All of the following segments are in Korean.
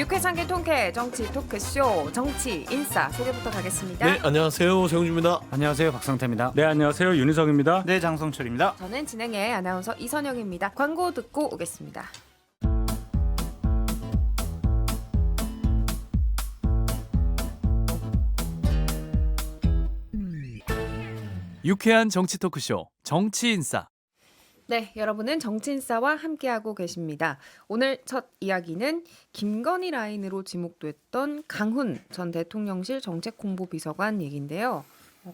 유쾌상계 통쾌 정치 토크쇼 정치 인싸 소개부터 가겠습니다. 네, 안녕하세요. 정준입니다. 안녕하세요. 박상태입니다. 네, 안녕하세요. 윤희성입니다. 네, 장성철입니다. 저는 진행의 아나운서 이선영입니다. 광고 듣고 오겠습니다. 유쾌한 정치 토크쇼 정치인싸. 네, 여러분은 정치인싸와 함께하고 계십니다. 오늘 첫 이야기는 김건희 라인으로 지목됐던 강훈 전 대통령실 정책홍보비서관 얘기인데요.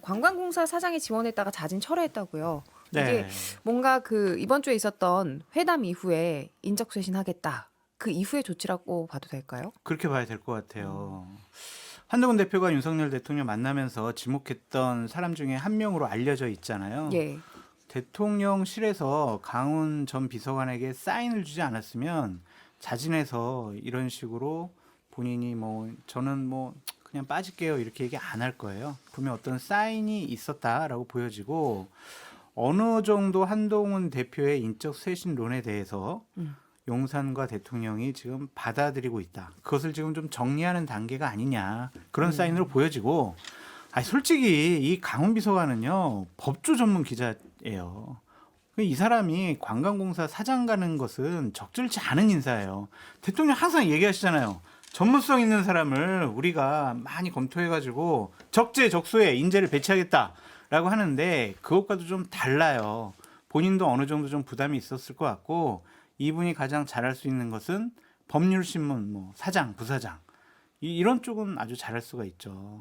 관광공사 사장이 지원했다가 자진 철회했다고요. 이게 네. 뭔가 그 이번 주에 있었던 회담 이후에 인적쇄신하겠다. 그 이후의 조치라고 봐도 될까요? 그렇게 봐야 될 것 같아요. 한동훈 대표가 윤석열 대통령 만나면서 지목했던 사람 중에 한 명으로 알려져 있잖아요. 예. 대통령실에서 강훈 전 비서관에게 사인을 주지 않았으면 자진해서 이런 식으로 본인이 저는 그냥 빠질게요 이렇게 얘기 안 할 거예요. 분명 어떤 사인이 있었다라고 보여지고 어느 정도 한동훈 대표의 인적 쇄신론에 대해서 용산과 대통령이 지금 받아들이고 있다. 그것을 지금 좀 정리하는 단계가 아니냐 그런 사인으로 보여지고 솔직히 이 강훈 비서관은요 법조 전문 기자예요. 이 사람이 관광공사 사장 가는 것은 적절치 않은 인사예요. 대통령 항상 얘기하시잖아요. 전문성 있는 사람을 우리가 많이 검토해가지고 적재적소에 인재를 배치하겠다라고 하는데 그것과도 좀 달라요. 본인도 어느 정도 좀 부담이 있었을 것 같고 이분이 가장 잘할 수 있는 것은 법률신문 사장, 부사장 이런 쪽은 아주 잘할 수가 있죠.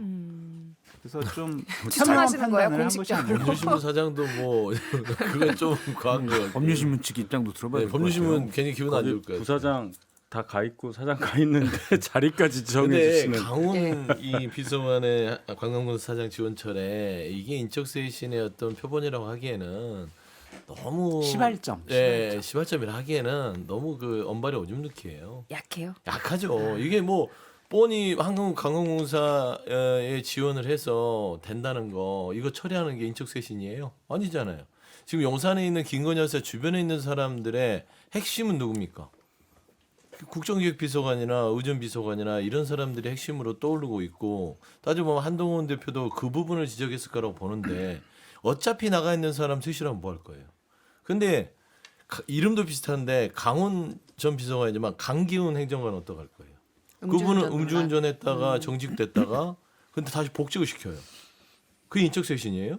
그래서 좀 추천하시는 거예요, 판단을 한 것이 공식적으로? 아니에요. 법률신문 사장도 그건 좀 과한 거 같고. 법률신문 측 입장도 들어봐야 네, 될것 법률신문 같아요. 괜히 기분 안 좋을 거기 거예요. 부사장 다 가 있고 사장 가 있는데 자리까지 지정해 근데 주시는. 강훈 이 비서관의 관광공사 사장 지원철에 이게 인적쇄신의 어떤 표본이라고 하기에는 너무 시발점. 네, 시발점이라 하기에는 너무 그 언발이 오줌 넣기예요. 약해요. 약하죠. 이게 뻔히 한국관광공사에 지원을 해서 된다는 거 이거 처리하는 게 인적쇄신이에요? 아니잖아요. 지금 용산에 있는 김건희 여사 주변에 있는 사람들의 핵심은 누굽니까? 국정기획비서관이나 의전비서관이나 이런 사람들이 핵심으로 떠오르고 있고 따져보면 한동훈 대표도 그 부분을 지적했을 거라고 보는데 어차피 나가 있는 사람 셋이라면 뭐 할 거예요. 근데 이름도 비슷한데 강훈 전 비서관이지만 강기훈 행정관은 어떡할 거예요. 그분은 음주운전했다가 정직됐다가 근데 다시 복직을 시켜요. 그게 인적쇄신이에요?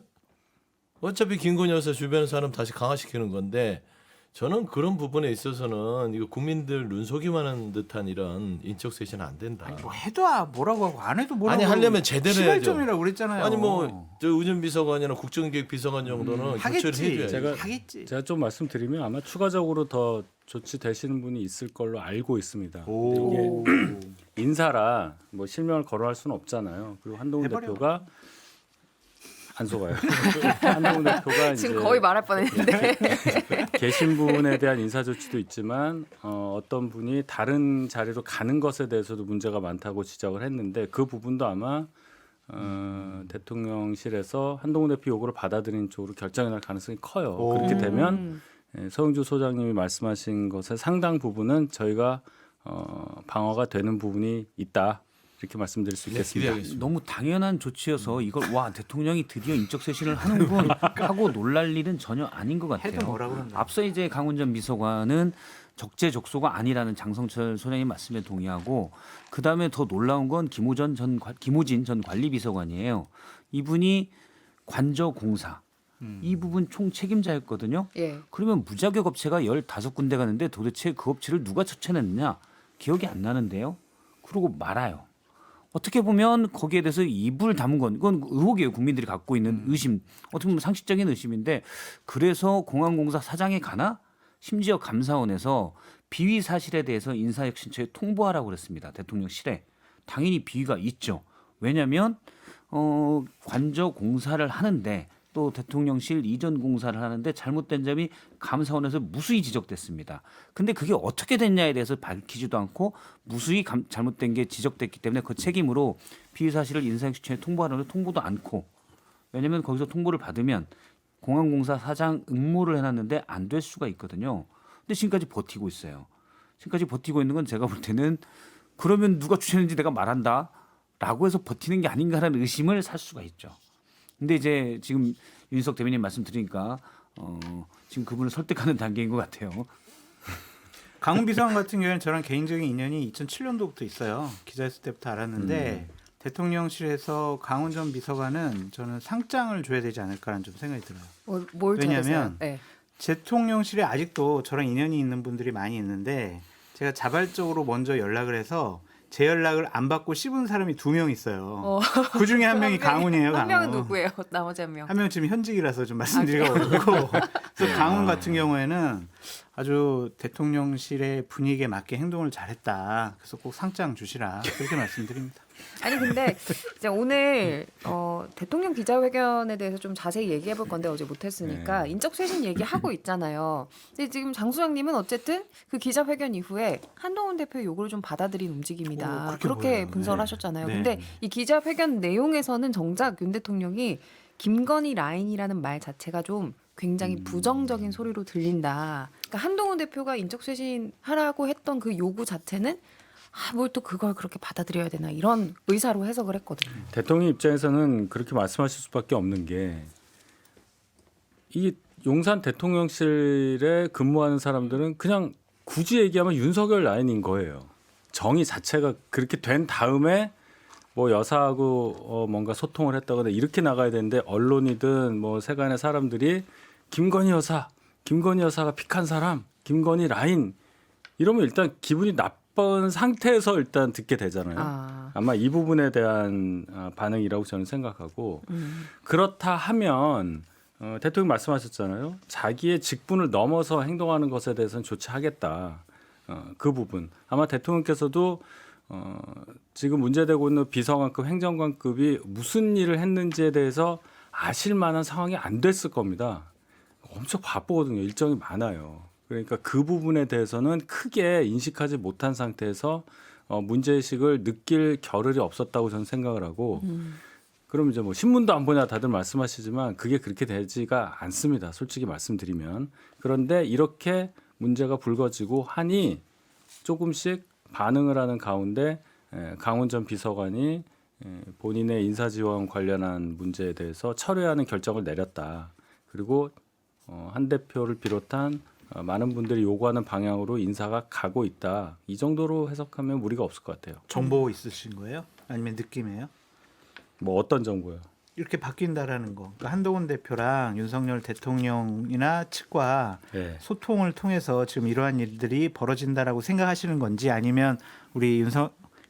어차피 김건희 여사 주변 사람 다시 강화시키는 건데 저는 그런 부분에 있어서는 이거 국민들 눈속임하는 듯한 이런 인적쇄신은 안 된다. 해도 뭐라고 하고 안 해도 뭐라고 아니 하려면 제대로 해야죠. 시발점이라고 그랬잖아요. 아니 저 의전비서관이나 국정기획비서관 정도는 교체를 해줘야지. 하겠지. 제가 좀 말씀드리면 아마 추가적으로 더 조치되시는 분이 있을 걸로 알고 있습니다. 근데 이게 인사라 실명을 거론할 수는 없잖아요. 그리고 한동훈 해버려. 대표가 안 속아요. 한동훈 대표가 지금 이제 거의 말할 뻔했는데. 계신 분에 대한 인사 조치도 있지만 어떤 분이 다른 자리로 가는 것에 대해서도 문제가 많다고 지적을 했는데 그 부분도 아마 대통령실에서 한동훈 대표 요구를 받아들이는 쪽으로 결정이 날 가능성이 커요. 그렇게 되면 서영주 소장님이 말씀하신 것의 상당 부분은 저희가 방어가 되는 부분이 있다. 이렇게 말씀드릴 수 있겠습니다. 너무 당연한 조치여서 이걸 대통령이 드디어 인적쇄신을 하는군 하고 놀랄 일은 전혀 아닌 것 같아요. 해도 뭐라 그런다. 앞서 이제 강훈 전 비서관은 적재적소가 아니라는 장성철 소장님 말씀에 동의하고 그다음에 더 놀라운 건 김호진 전 관리비서관이에요. 이분이 관저공사 이 부분 총 책임자였거든요. 예. 그러면 무자격 업체가 15군데 가는데 도대체 그 업체를 누가 추천했느냐 기억이 안 나는데요. 그러고 말아요. 어떻게 보면 거기에 대해서 입을 다문 건 이건 의혹이에요. 국민들이 갖고 있는 의심. 어떻게 보면 상식적인 의심인데 그래서 공항공사 사장에 가나 심지어 감사원에서 비위 사실에 대해서 인사혁신처에 통보하라고 그랬습니다. 대통령실에. 당연히 비위가 있죠. 왜냐하면 관저 공사를 하는데 또 대통령실 이전 공사를 하는데 잘못된 점이 감사원에서 무수히 지적됐습니다. 근데 그게 어떻게 됐냐에 대해서 밝히지도 않고 무수히 잘못된 게 지적됐기 때문에 그 책임으로 비위 사실을 인사혁신처에 통보하는데 통보도 않고 왜냐하면 거기서 통보를 받으면 공항공사 사장 응모를 해놨는데 안 될 수가 있거든요. 근데 지금까지 버티고 있어요. 지금까지 버티고 있는 건 제가 볼 때는 그러면 누가 추천했는지 내가 말한다라고 해서 버티는 게 아닌가라는 의심을 살 수가 있죠. 근데 이제 지금 윤석 대변인 말씀 들으니까 지금 그분을 설득하는 단계인 것 같아요. 강훈 비서관 같은 경우에는 저랑 개인적인 인연이 2007년도부터 있어요. 기자였을 때부터 알았는데 대통령실에서 강훈 전 비서관은 저는 상장을 줘야 되지 않을까라는 좀 생각이 들어요. 뭘 왜냐하면 잘했어요? 네. 대통령실에 아직도 저랑 인연이 있는 분들이 많이 있는데 제가 자발적으로 먼저 연락을 해서 제 연락을 안 받고 씹은 사람이 2명 있어요. 그 중에 한 명이 강훈이에요. 한 명은 강훈. 누구예요? 나머지 한 명. 한 명 지금 현직이라서 좀 말씀드리기가 어렵고 그래서 강훈 같은 경우에는 아주 대통령실의 분위기에 맞게 행동을 잘했다. 그래서 꼭 상장 주시라 그렇게 말씀드립니다. 아니 근데 이제 오늘 대통령 기자회견에 대해서 좀 자세히 얘기해 볼 건데 어제 못했으니까 인적쇄신 얘기하고 있잖아요. 근데 지금 장 소장님은 어쨌든 그 기자회견 이후에 한동훈 대표의 요구를 좀 받아들인 움직임이다. 그렇게 그렇게 보여요. 분석을 네. 하셨잖아요. 네. 근데 이 기자회견 내용에서는 정작 윤 대통령이 김건희 라인이라는 말 자체가 좀 굉장히 부정적인 소리로 들린다. 그러니까 한동훈 대표가 인적쇄신 하라고 했던 그 요구 자체는 뭘 또 그걸 그렇게 받아들여야 되나 이런 의사로 해석을 했거든요. 대통령 입장에서는 그렇게 말씀하실 수밖에 없는 게 이 용산 대통령실에 근무하는 사람들은 그냥 굳이 얘기하면 윤석열 라인인 거예요. 정의 자체가 그렇게 된 다음에 뭐 여사하고 뭔가 소통을 했다거나 이렇게 나가야 되는데 언론이든 뭐 세간의 사람들이 김건희 여사가 픽한 사람, 김건희 라인 이러면 일단 기분이 나쁜 상태에서 일단 듣게 되잖아요. 아마 이 부분에 대한 반응이라고 저는 생각하고 그렇다 하면 대통령 말씀하셨잖아요. 자기의 직분을 넘어서 행동하는 것에 대해서는 조치하겠다. 그 부분 아마 대통령께서도 지금 문제되고 있는 비서관급 행정관급이 무슨 일을 했는지에 대해서 아실 만한 상황이 안 됐을 겁니다. 엄청 바쁘거든요. 일정이 많아요. 그러니까 그 부분에 대해서는 크게 인식하지 못한 상태에서 문제의식을 느낄 겨를이 없었다고 저는 생각을 하고 그럼 이제 뭐 신문도 안 보냐 다들 말씀하시지만 그게 그렇게 되지가 않습니다. 솔직히 말씀드리면. 그런데 이렇게 문제가 불거지고 하니 조금씩 반응을 하는 가운데 강훈 전 비서관이 본인의 인사지원 관련한 문제에 대해서 철회하는 결정을 내렸다. 그리고 한 대표를 비롯한 많은 분들이 요구하는 방향으로 인사가 가고 있다. 이 정도로 해석하면 무리가 없을 것 같아요. 정보 있으신 거예요? 아니면 느낌이에요? 뭐 어떤 정보요? 이렇게 바뀐다라는 거. 그러니까 한동훈 대표랑 윤석열 대통령이나 측과 네. 소통을 통해서 지금 이러한 일들이 벌어진다라고 생각하시는 건지 아니면 우리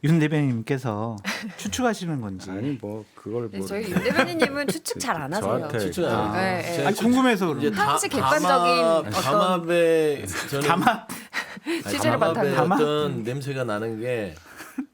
윤 대변인님께서 추측하시는 건지. 아니 뭐 그걸 네, 뭐 저희 윤 대변인님은 추측 잘 안 하세요. 저한테 추측 아, 안 해요. 네, 제가 아니, 궁금해서 그런 이제 거예요. 한시 객관적인 어떤 담합에 저는 취재를 담합의 바탕으로. 어떤 냄새가 나는 게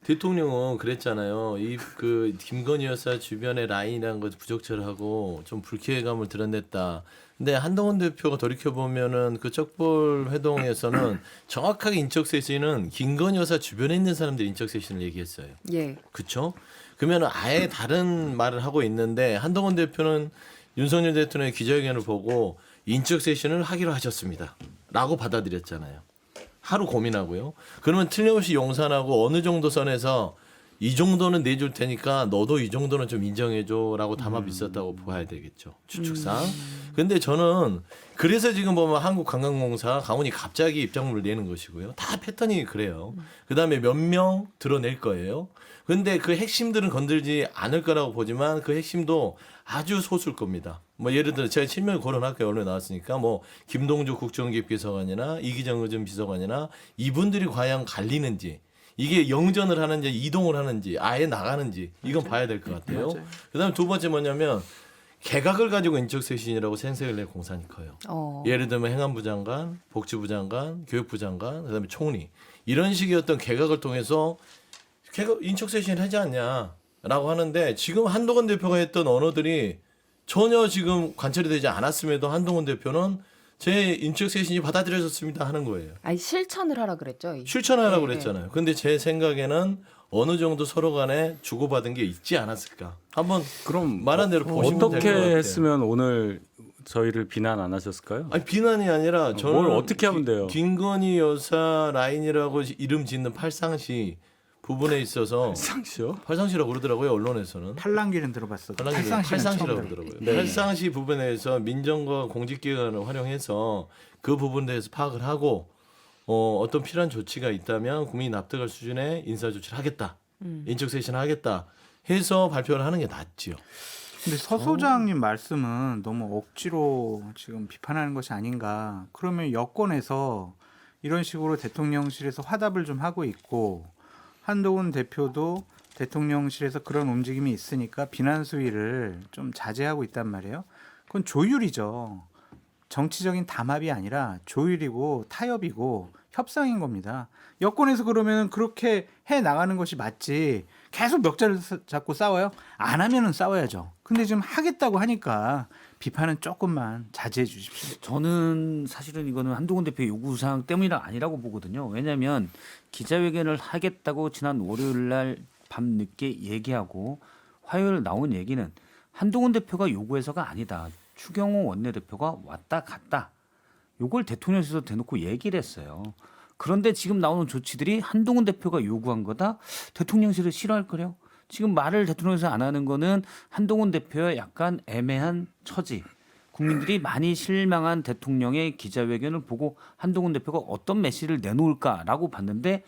대통령은 그랬잖아요. 그 김건희 여사 주변의 라인이라는 것 부적절하고 좀 불쾌감을 드러냈다. 근데 한동훈 대표가 돌이켜 보면은 그 쩍볼 회동에서는 정확하게 인적 쇄신은 김건희 여사 주변에 있는 사람들이 인적 쇄신을 얘기했어요. 예. 그렇죠? 그러면 아예 다른 말을 하고 있는데 한동훈 대표는 윤석열 대통령의 기자회견을 보고 인적 쇄신을 하기로 하셨습니다.라고 받아들였잖아요. 하루 고민하고요. 그러면 틀림없이 용산하고 어느 정도 선에서 이 정도는 내줄 테니까 너도 이 정도는 좀 인정해줘라고 담합이 있었다고 봐야 되겠죠. 추측상. 근데 저는 그래서 지금 보면 한국관광공사 강훈이 갑자기 입장문을 내는 것이고요. 다 패턴이 그래요. 그다음에 몇 명 드러낼 거예요. 근데 그 핵심들은 건들지 않을 거라고 보지만 그 핵심도 아주 소수일 겁니다. 뭐 예를 들어 제가 친명을 거론할게요. 언론에 나왔으니까 뭐 김동주 국정기획 비서관이나 이기정 의전 비서관이나 이분들이 과연 갈리는지 이게 영전을 하는지 이동을 하는지 아예 나가는지 이건 봐야 될 것 같아요. 맞아요. 그다음에 두 번째 뭐냐면 개각을 가지고 인적쇄신이라고 생색을 낼 공산이 커요. 예를 들면 행안부 장관, 복지부 장관, 교육부 장관, 그다음에 총리 이런 식의 어떤 개각을 통해서 인적쇄신을 하지 않냐라고 하는데 지금 한동훈 대표가 했던 언어들이 전혀 지금 관철이 되지 않았음에도 한동훈 대표는 제 인적쇄신이 받아들여졌습니다 하는 거예요. 아니 실천을 하라 그랬죠. 실천하라고 네, 그랬잖아요. 근데 제 생각에는 어느 정도 서로 간에 주고받은 게 있지 않았을까. 한번 그럼 말한 대로 보시면 될 것 어떻게 같아요. 했으면 오늘 저희를 비난 안 하셨을까요? 아니 비난이 아니라 저는 뭘 어떻게 하면 돼요? 김건희 여사 라인이라고 이름 짓는 팔상시 부분에 있어서 상시요? 팔상시라고 그러더라고요 언론에서는. 팔랑귀는 들어봤어. 팔상시는 팔상시라고 처음 그러더라고요. 네. 팔상시 부분에 대해서 민정과 공직기관을 활용해서 그 부분에 대해서 파악을 하고 어떤 필요한 조치가 있다면 국민이 납득할 수준의 인사 조치를 하겠다. 인적 쇄신을 하겠다. 해서 발표를 하는 게 낫지요. 근데 서 소장님 말씀은 너무 억지로 지금 비판하는 것이 아닌가. 그러면 여권에서 이런 식으로 대통령실에서 화답을 좀 하고 있고 한동훈 대표도 대통령실에서 그런 움직임이 있으니까 비난 수위를 좀 자제하고 있단 말이에요. 그건 조율이죠. 정치적인 담합이 아니라 조율이고 타협이고 협상인 겁니다. 여권에서 그러면 그렇게 해 나가는 것이 맞지. 계속 멱살을 잡고 싸워요? 안 하면은 싸워야죠. 근데 지금 하겠다고 하니까 비판은 조금만 자제해 주십시오. 저는 사실은 이거는 한동훈 대표의 요구사항 때문이라 아니라고 보거든요. 왜냐하면 기자회견을 하겠다고 지난 월요일 날 밤늦게 얘기하고 화요일 나온 얘기는 한동훈 대표가 요구해서가 아니다. 추경호 원내대표가 왔다 갔다. 요걸 대통령실에서 대놓고 얘기를 했어요. 그런데 지금 나오는 조치들이 한동훈 대표가 요구한 거다. 대통령실을 싫어할 거래요. 지금 말을 대통령에서 안 하는 거는 한동훈 대표의 약간 애매한 처지. 국민들이 많이 실망한 대통령의 기자회견을 보고 한동훈 대표가 어떤 메시지를 내놓을까라고 봤는데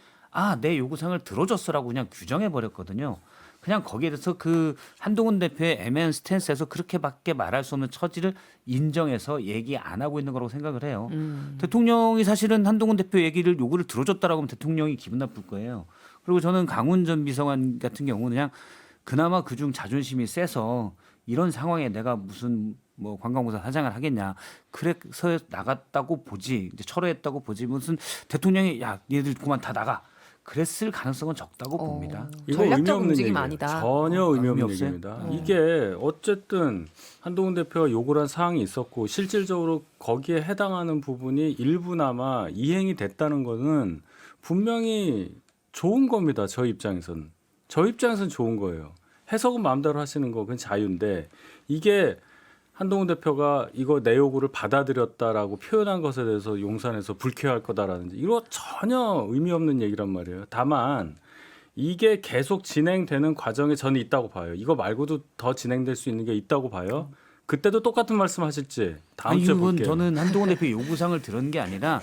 내 요구사항을 들어줬어라고 그냥 규정해 버렸거든요. 그냥 거기에 대해서 그 한동훈 대표의 애매한 스탠스에서 그렇게밖에 말할 수 없는 처지를 인정해서 얘기 안 하고 있는 거라고 생각을 해요. 대통령이 사실은 한동훈 대표 요구를 들어줬다라고 하면 대통령이 기분 나쁠 거예요. 그리고 저는 강훈 전 비서관 같은 경우는 그냥 그나마 그중 자존심이 세서 이런 상황에 내가 무슨 뭐 관광부서 사장을 하겠냐. 그래서 나갔다고 보지. 이제 철회했다고 보지. 무슨 대통령이 야 얘들 그만 다 나가. 그랬을 가능성은 적다고 봅니다. 이거 전략적 의미 없는 움직임 얘기예요. 아니다. 전혀 의미 의미 없는 없어요? 얘기입니다. 이게 어쨌든 한동훈 대표가 요구를 한 사항이 있었고 실질적으로 거기에 해당하는 부분이 일부나마 이행이 됐다는 거는 분명히 좋은 겁니다. 저 입장에서는. 저 입장에서는 좋은 거예요. 해석은 마음대로 하시는 거 그건 자유인데 이게 한동훈 대표가 이거 내 요구를 받아들였다라고 표현한 것에 대해서 용산에서 불쾌할 거다라든지 이거 전혀 의미 없는 얘기란 말이에요. 다만 이게 계속 진행되는 과정에 저는 있다고 봐요. 이거 말고도 더 진행될 수 있는 게 있다고 봐요. 그때도 똑같은 말씀 하실지 다음 주에 이건 볼게요. 저는 한동훈 대표 요구사항을 들은 게 아니라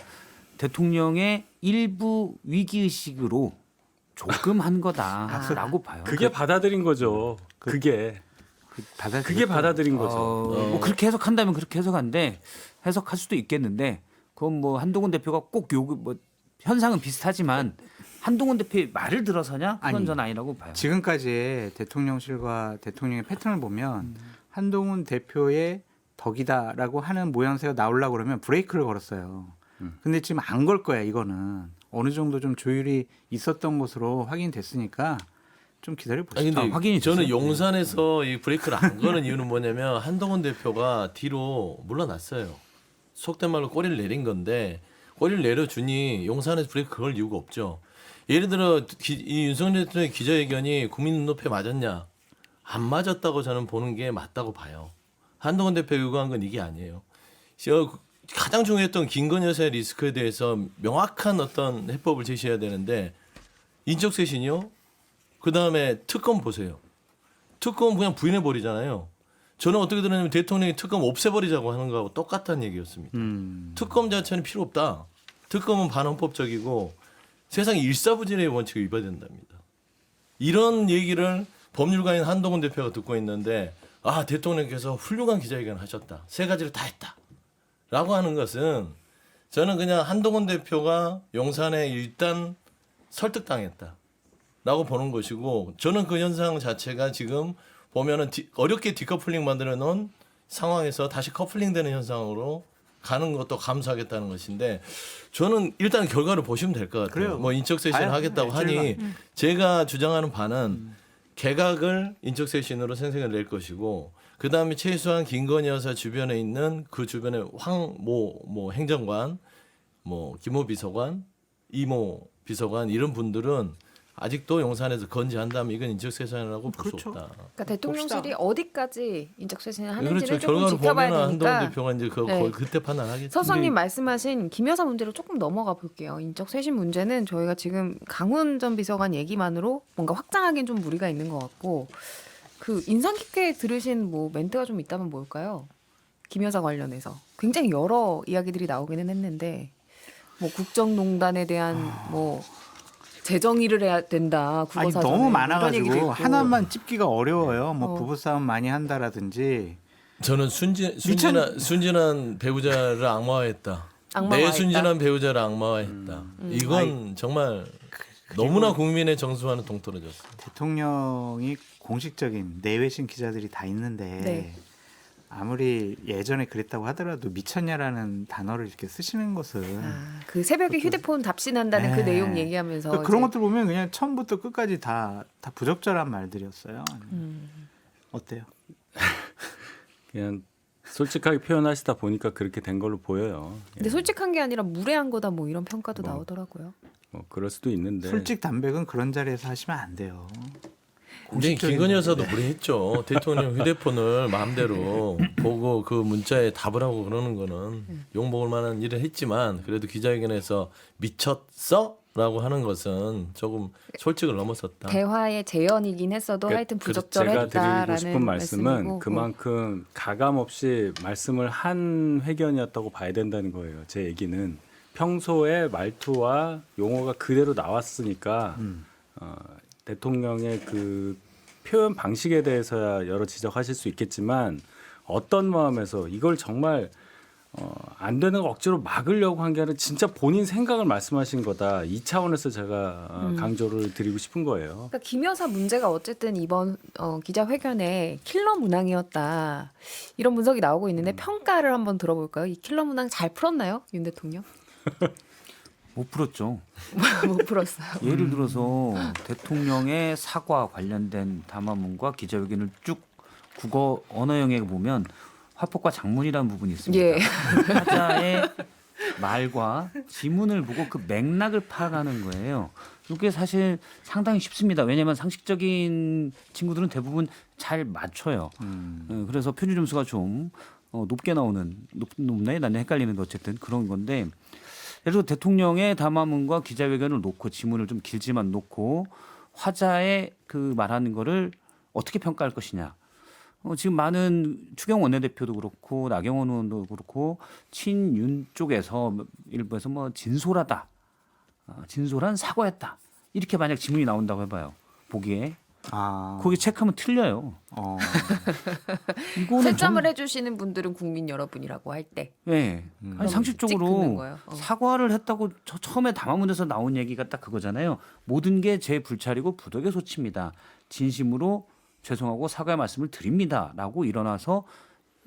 대통령의 일부 위기의식으로 조금 한 거다라고 봐요. 그게 받아들인 거죠. 그게 받아들인 거죠. 뭐 그렇게 해석한다면 그렇게 해석한데 해석할 수도 있겠는데 그건 뭐 한동훈 대표가 꼭 요구 뭐 현상은 비슷하지만 한동훈 대표의 말을 들어서냐 그건 아니, 전 아니라고 봐요. 지금까지의 대통령실과 대통령의 패턴을 보면 한동훈 대표의 덕이다라고 하는 모양새가 나오려고 그러면 브레이크를 걸었어요. 근데 지금 안 걸 거야 이거는. 어느 정도 좀 조율이 있었던 것으로 확인됐으니까 좀 기다려 아니, 보시죠. 근데 확인이 저는 됐어요? 용산에서 이 브레이크를 안 거는 이유는 뭐냐면 한동훈 대표가 뒤로 물러났어요. 속된 말로 꼬리를 내린 건데 꼬리를 내려주니 용산에서 브레이크 걸 이유가 없죠. 예를 들어 이 윤석열 대통령의 기자회견이 국민 눈높이에 맞았냐? 안 맞았다고 저는 보는 게 맞다고 봐요. 한동훈 대표 요구한 건 이게 아니에요. 가장 중요했던 김건희 여사의 리스크에 대해서 명확한 어떤 해법을 제시해야 되는데 인적쇄신이요? 그다음에 특검 보세요. 특검 그냥 부인해 버리잖아요. 저는 어떻게 들었냐면 대통령이 특검 없애버리자고 하는 거하고 똑같다는 얘기였습니다. 특검 자체는 필요 없다. 특검은 반헌법적이고 세상 일사부진의 원칙을 위반해야 된답니다. 이런 얘기를 법률가인 한동훈 대표가 듣고 있는데 대통령께서 훌륭한 기자회견을 하셨다. 세 가지를 다 했다. 라고 하는 것은 저는 그냥 한동훈 대표가 용산에 일단 설득당했다. 라고 보는 것이고 저는 그 현상 자체가 지금 보면은 어렵게 디커플링 만들어 놓은 상황에서 다시 커플링 되는 현상으로 가는 것도 감수하겠다는 것인데 저는 일단 결과를 보시면 될 것 같아요. 그래요. 뭐 인적쇄신을 하겠다고 하니 제가 주장하는 바는 개각을 인적쇄신으로 생생을 낼 것이고 그다음에 최소한 김건희 여사 주변에 있는 그 주변에 뭐 행정관, 뭐 김호 비서관, 이모 비서관 이런 분들은 아직도 용산에서 건재한다면 이건 인적쇄신이라고 볼 수 그렇죠. 없다. 그러니까 대통령실이 어디까지 인적쇄신을 그렇죠. 하는지를 조금 결과를 지켜봐야 보면 한동훈 되니까. 대표가 이제 네. 그때 판단하겠죠. 서수님 말씀하신 김 여사 문제로 조금 넘어가 볼게요. 인적쇄신 문제는 저희가 지금 강훈 전 비서관 얘기만으로 뭔가 확장하기엔 좀 무리가 있는 것 같고 그 인상 깊게 들으신 뭐 멘트가 좀 있다면 뭘까요? 김 여사 관련해서 굉장히 여러 이야기들이 나오기는 했는데 뭐 국정농단에 대한 뭐 재정의를 해야 된다. 아니 국어사전에 너무 이런 얘기도 있고. 많아가지고 하나만 찝기가 어려워요. 뭐 어. 부부싸움 많이 한다라든지 저는 순진한 배우자를 악마화했다. 내 악마화했다. 순진한 배우자를 악마화했다. 이건 정말 너무나 국민의 정서와는 동떨어졌어. 대통령이 공식적인 내외신 기자들이 다 있는데 네. 아무리 예전에 그랬다고 하더라도 미쳤냐라는 단어를 이렇게 쓰시는 것은 아, 그 새벽에 휴대폰 답신한다는 그 네. 내용 얘기하면서 그러니까 그런 이제 것들 보면 그냥 처음부터 끝까지 다 부적절한 말들이었어요. 어때요? 그냥 솔직하게 표현하시다 보니까 그렇게 된 걸로 보여요. 근데 솔직한 게 아니라 무례한 거다 뭐 이런 평가도 뭐. 나오더라고요. 뭐 그럴 수도 있는데 솔직 담백은 그런 자리에서 하시면 안 돼요. 근데 김건희 여사도 무례했죠. 대통령 휴대폰을 마음대로 보고 그 문자에 답을 하고 그러는 거는 욕먹을 만한 일을 했지만 그래도 기자회견에서 미쳤어? 라고 하는 것은 조금 솔직을 넘어섰다. 대화의 재현이긴 했어도 하여튼 제가 부적절했다라는 드리고 싶은 말씀은 말씀이고. 그만큼 가감 없이 말씀을 한 회견이었다고 봐야 된다는 거예요. 제 얘기는 평소에 말투와 용어가 그대로 나왔으니까 대통령의 그 표현 방식에 대해서야 여러 지적하실 수 있겠지만 어떤 마음에서 이걸 정말 안 되는 걸 억지로 막으려고 한 게 아니라 진짜 본인 생각을 말씀하신 거다. 이 차원에서 제가 강조를 드리고 싶은 거예요. 그러니까 김 여사 문제가 어쨌든 이번 기자회견에 킬러 문항이었다 이런 분석이 나오고 있는데 평가를 한번 들어볼까요? 이 킬러 문항 잘 풀었나요, 윤 대통령? 못 풀었죠. 못 풀었어요. 예를 들어서 대통령의 사과 관련된 담화문과 기자회견을 쭉 국어 언어 영역에 보면 화법과 장문이라는 부분이 있습니다. 예. 타자의 말과 지문을 보고 그 맥락을 파악하는 거예요. 이게 사실 상당히 쉽습니다. 왜냐하면 상식적인 친구들은 대부분 잘 맞춰요. 그래서 표준 점수가 좀 높게 나오는 높나요? 난 헷갈리는데 어쨌든 그런 건데 예를 들어 대통령의 담화문과 기자회견을 놓고 지문을 좀 길지만 놓고 화자의 그 말하는 거를 어떻게 평가할 것이냐. 지금 많은 추경 원내대표도 그렇고 나경원 의원도 그렇고 친윤 쪽에서 일부에서 뭐 진솔하다, 진솔한 사과였다 이렇게 만약 지문이 나온다고 해봐요. 보기에 거기 체크하면 틀려요. 이거는 채점을 해주시는 분들은 국민 여러분이라고 할 때. 네. 아니, 찍는 상식적으로 거예요. 사과를 했다고 처음에 담화문에서 나온 얘기가 딱 그거잖아요. 모든 게 제 불찰이고 부덕의 소치입니다. 진심으로 죄송하고 사과의 말씀을 드립니다라고 일어나서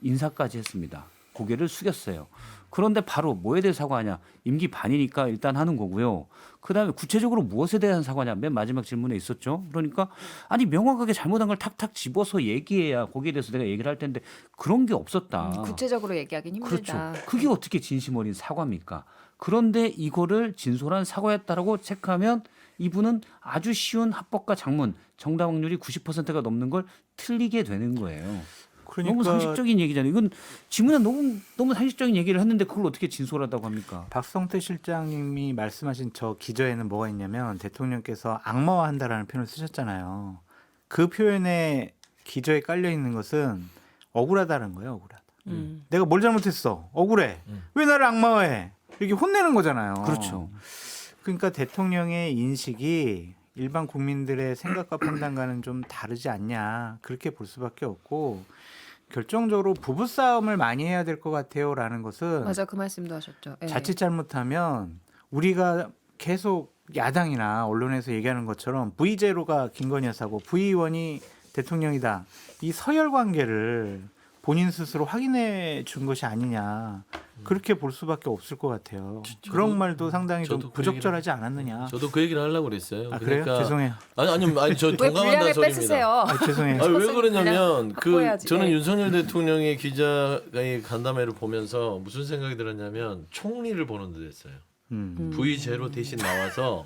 인사까지 했습니다. 고개를 숙였어요. 그런데 바로 뭐에 대해 사과하냐? 임기 반이니까 일단 하는 거고요. 그다음에 구체적으로 무엇에 대한 사과냐? 맨 마지막 질문에 있었죠. 그러니까 아니 명확하게 잘못한 걸 탁탁 집어서 얘기해야 거기에 대해서 내가 얘기를 할 텐데 그런 게 없었다. 구체적으로 얘기하기는 힘들다. 그렇죠. 그게 어떻게 진심 어린 사과입니까? 그런데 이거를 진솔한 사과였다라고 체크하면 이분은 아주 쉬운 합법과 장문 정답 확률이 90%가 넘는 걸 틀리게 되는 거예요. 그러니까 너무 상식적인 얘기잖아요. 이건 지문에 너무 상식적인 얘기를 했는데 그걸 어떻게 진솔하다고 합니까? 박성태 실장님이 말씀하신 저 기저에는 뭐가 있냐면 대통령께서 악마화한다라는 표현을 쓰셨잖아요. 그 표현에 기저에 깔려 있는 것은 억울하다는 거예요. 억울하다. 내가 뭘 잘못했어? 억울해. 왜 나를 악마화해? 이렇게 혼내는 거잖아요. 그렇죠. 그러니까 대통령의 인식이 일반 국민들의 생각과 판단과는 좀 다르지 않냐 그렇게 볼 수밖에 없고 결정적으로 부부싸움을 많이 해야 될 것 같아요라는 것은 맞아, 그 말씀도 하셨죠. 예. 자칫 잘못하면 우리가 계속 야당이나 언론에서 얘기하는 것처럼 V0가 김건희 여사고 V1이 대통령이다. 이 서열 관계를 본인 스스로 확인해 준 것이 아니냐. 그렇게 볼 수밖에 없을 것 같아요. 그런 말도 상당히 좀 저도 그 부적절하지 않았느냐. 저도 그 얘기를 하려고 그랬어요. 아, 그래요? 죄송해요. 아니 저 왜 동감한다는 분량을 소리입니다. 뺏으세요? 아, 죄송해요. 아니, 왜 그러냐면 그 바꿔야지. 저는 네. 윤석열 대통령의 기자의 간담회를 보면서 무슨 생각이 들었냐면 총리를 보는 듯 했어요. V0 대신 나와서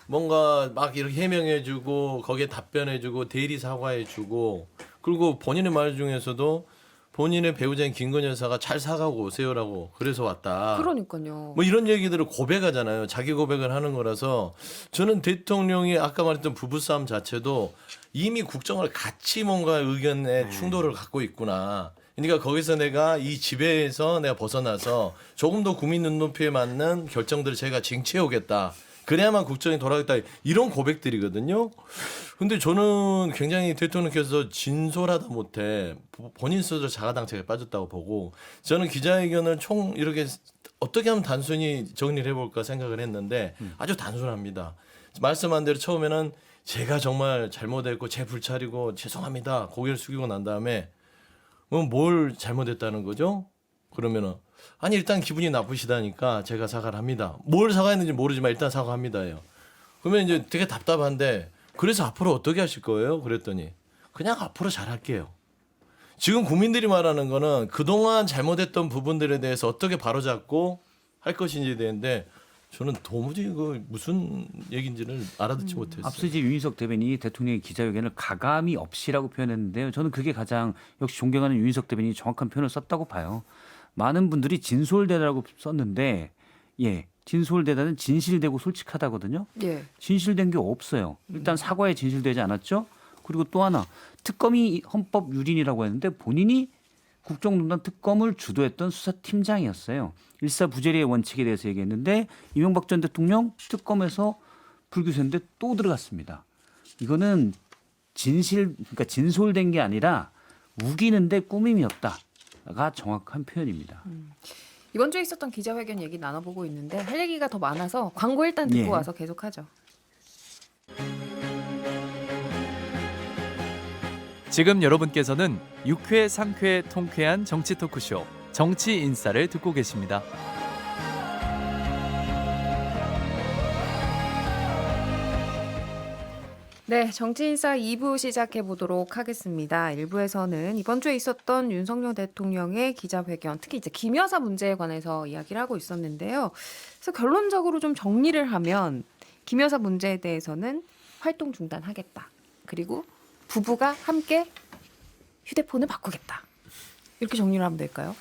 뭔가 막 이렇게 해명해주고 거기에 답변해주고 대리 사과해주고 그리고 본인의 말 중에서도 본인의 배우자인 김건희 여사가 잘 사가고 오세요라고 그래서 왔다. 그러니까요. 뭐 이런 얘기들을 고백하잖아요. 자기 고백을 하는 거라서 저는 대통령이 아까 말했던 부부싸움 자체도 이미 국정을 같이 뭔가 의견의 충돌을 갖고 있구나. 그러니까 거기서 내가 이 지배에서 내가 벗어나서 조금 더 국민 눈높이에 맞는 결정들을 제가 쟁취해 오겠다. 그래야만 국정이 돌아가겠다. 이런 고백들이거든요. 근데 저는 굉장히 대통령께서 진솔하다 못해 본인 스스로 자가당착에 빠졌다고 보고 저는 기자회견을 총 이렇게 어떻게 하면 단순히 정리를 해볼까 생각을 했는데 아주 단순합니다. 말씀한 대로 처음에는 제가 정말 잘못했고 제 불찰이고 죄송합니다. 고개를 숙이고 난 다음에 뭘 잘못했다는 거죠? 그러면은 아니 일단 기분이 나쁘시다니까 제가 사과를 합니다. 뭘 사과했는지 모르지만 일단 사과합니다요. 그러면 이제 되게 답답한데 그래서 앞으로 어떻게 하실 거예요? 그랬더니 그냥 앞으로 잘할게요. 지금 국민들이 말하는 거는 그동안 잘못했던 부분들에 대해서 어떻게 바로잡고 할 것인지에 대한데 저는 도무지 그 무슨 얘기인지를 알아듣지 못했어요. 앞서 이제 윤희석 대변인이 대통령의 기자회견을 가감이 없이라고 표현했는데요. 저는 그게 가장 역시 존경하는 윤희석 대변인이 정확한 표현을 썼다고 봐요. 많은 분들이 진솔되다라고 썼는데 예, 진솔되다는 진실되고 솔직하다거든요. 예. 진실된 게 없어요. 일단 사과에 진실되지 않았죠. 그리고 또 하나 특검이 헌법 유린이라고 했는데 본인이 국정농단 특검을 주도했던 수사팀장이었어요. 일사부재리의 원칙에 대해서 얘기했는데 이명박 전 대통령 특검에서 불구세인데 또 들어갔습니다. 이거는 그러니까 진솔된 게 아니라 우기는데 꾸밈이었다가 정확한 표현입니다. 이번 주에 있었던 기자회견 얘기 나눠보고 있는데 할 얘기가 더 많아서 광고 일단 듣고 예. 와서 계속하죠. 지금 여러분께서는 유쾌 상쾌 통쾌한 정치 토크쇼 정치 인싸를 듣고 계십니다. 네, 정치인사 2부 시작해 보도록 하겠습니다. 1부에서는 이번 주에 있었던 윤석열 대통령의 기자회견, 특히 이제 김 여사 문제에 관해서 이야기를 하고 있었는데요. 그래서 결론적으로 좀 정리를 하면 김 여사 문제에 대해서는 활동 중단하겠다. 그리고 부부가 함께 휴대폰을 바꾸겠다. 이렇게 정리를 하면 될까요?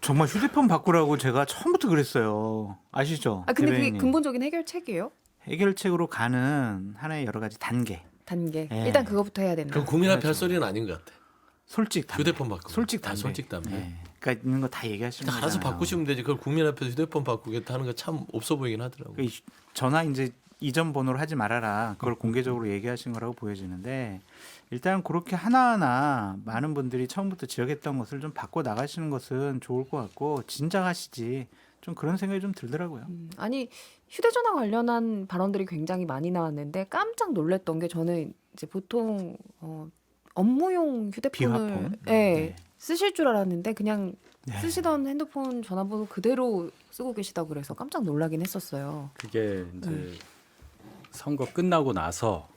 정말 휴대폰 바꾸라고 제가 처음부터 그랬어요. 아시죠? 아, 근데 그게 대변인님. 근본적인 해결책이에요? 해결책으로 가는 하나의 여러 가지 단계. 단계. 예. 일단 그거부터 해야 된다. 그럼 국민 앞에 할 소리는 아닌 것 같아. 솔직 담배. 휴대폰 바꾸고. 솔직 다 담배. 솔직 담배. 예. 그러니까 있는 거 다 얘기하시는 거잖아요. 알아서 바꾸시면 되지. 그걸 국민 앞에서 휴대폰 바꾸겠다 하는 거 참 없어 보이긴 하더라고. 그러니까 전화 이제 이전 번호로 하지 말아라. 그걸 공개적으로 얘기하신 거라고 보여지는데 일단 그렇게 하나하나 많은 분들이 처음부터 지적했던 것을 좀 바꿔 나가시는 것은 좋을 것 같고 진작하시지. 좀 그런 생각이 좀 들더라고요. 아니 휴대전화 관련한 발언들이 굉장히 많이 나왔는데 깜짝 놀랐던 게 저는 이제 보통 업무용 휴대폰을 비화폰? 예, 네. 쓰실 줄 알았는데 그냥 네. 쓰시던 핸드폰 전화번호 그대로 쓰고 계시다고 그래서 깜짝 놀라긴 했었어요. 그게 이제 선거 끝나고 나서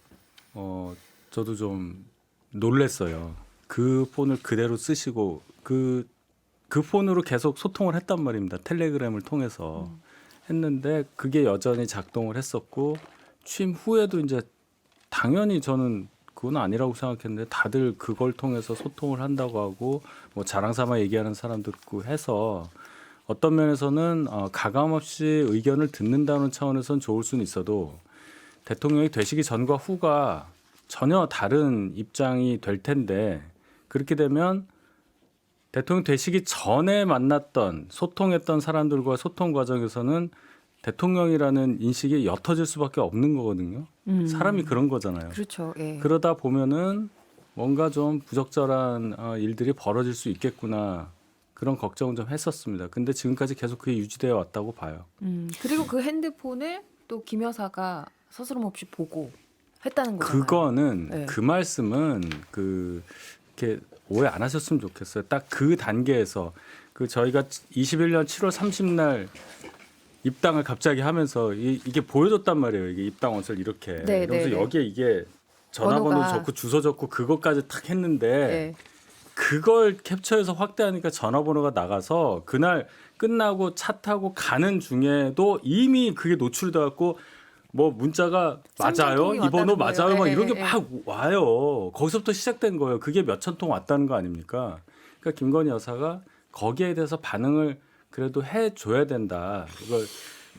저도 좀 놀랬어요. 그 폰을 그대로 쓰시고 그 폰으로 계속 소통을 했단 말입니다. 텔레그램을 통해서 했는데 그게 여전히 작동을 했었고 취임 후에도 이제 당연히 저는 그건 아니라고 생각했는데 다들 그걸 통해서 소통을 한다고 하고 뭐 자랑삼아 얘기하는 사람도 있고 해서 어떤 면에서는 가감 없이 의견을 듣는다는 차원에서는 좋을 수는 있어도 대통령이 되시기 전과 후가 전혀 다른 입장이 될 텐데 그렇게 되면 대통령 되시기 전에 만났던 소통했던 사람들과 소통 과정에서는 대통령이라는 인식이 옅어질 수밖에 없는 거거든요. 사람이 그런 거잖아요. 그렇죠. 예. 그러다 보면은 뭔가 좀 부적절한 일들이 벌어질 수 있겠구나 그런 걱정은 좀 했었습니다. 근데 지금까지 계속 그게 유지되어 왔다고 봐요. 그리고 그 핸드폰을 또 김 여사가 서스럼 없이 보고 했다는 거잖아요. 그거는 네. 그 말씀은 이렇게 오해 안 하셨으면 좋겠어요. 딱 그 단계에서 저희가 21년 7월 30날 입당을 갑자기 하면서 이게 보여줬단 말이에요. 이게 입당 원서를 이렇게. 네, 그래서 네, 네. 여기에 이게 전화번호 번호가. 적고 주소 적고 그것까지 탁 했는데 예. 그걸 캡처해서 확대하니까 전화번호가 나가서 그날 끝나고 차 타고 가는 중에도 이미 그게 노출이 돼갖고 뭐 문자가 맞아요, 쌍방통이 이 번호 왔다는 맞아요, 거예요. 막 예, 이런 게 예, 막 와요. 거기서부터 시작된 거예요. 그게 몇천 통 왔다는 거 아닙니까? 그러니까 김건희 여사가 거기에 대해서 반응을 그래도 해줘야 된다. 이걸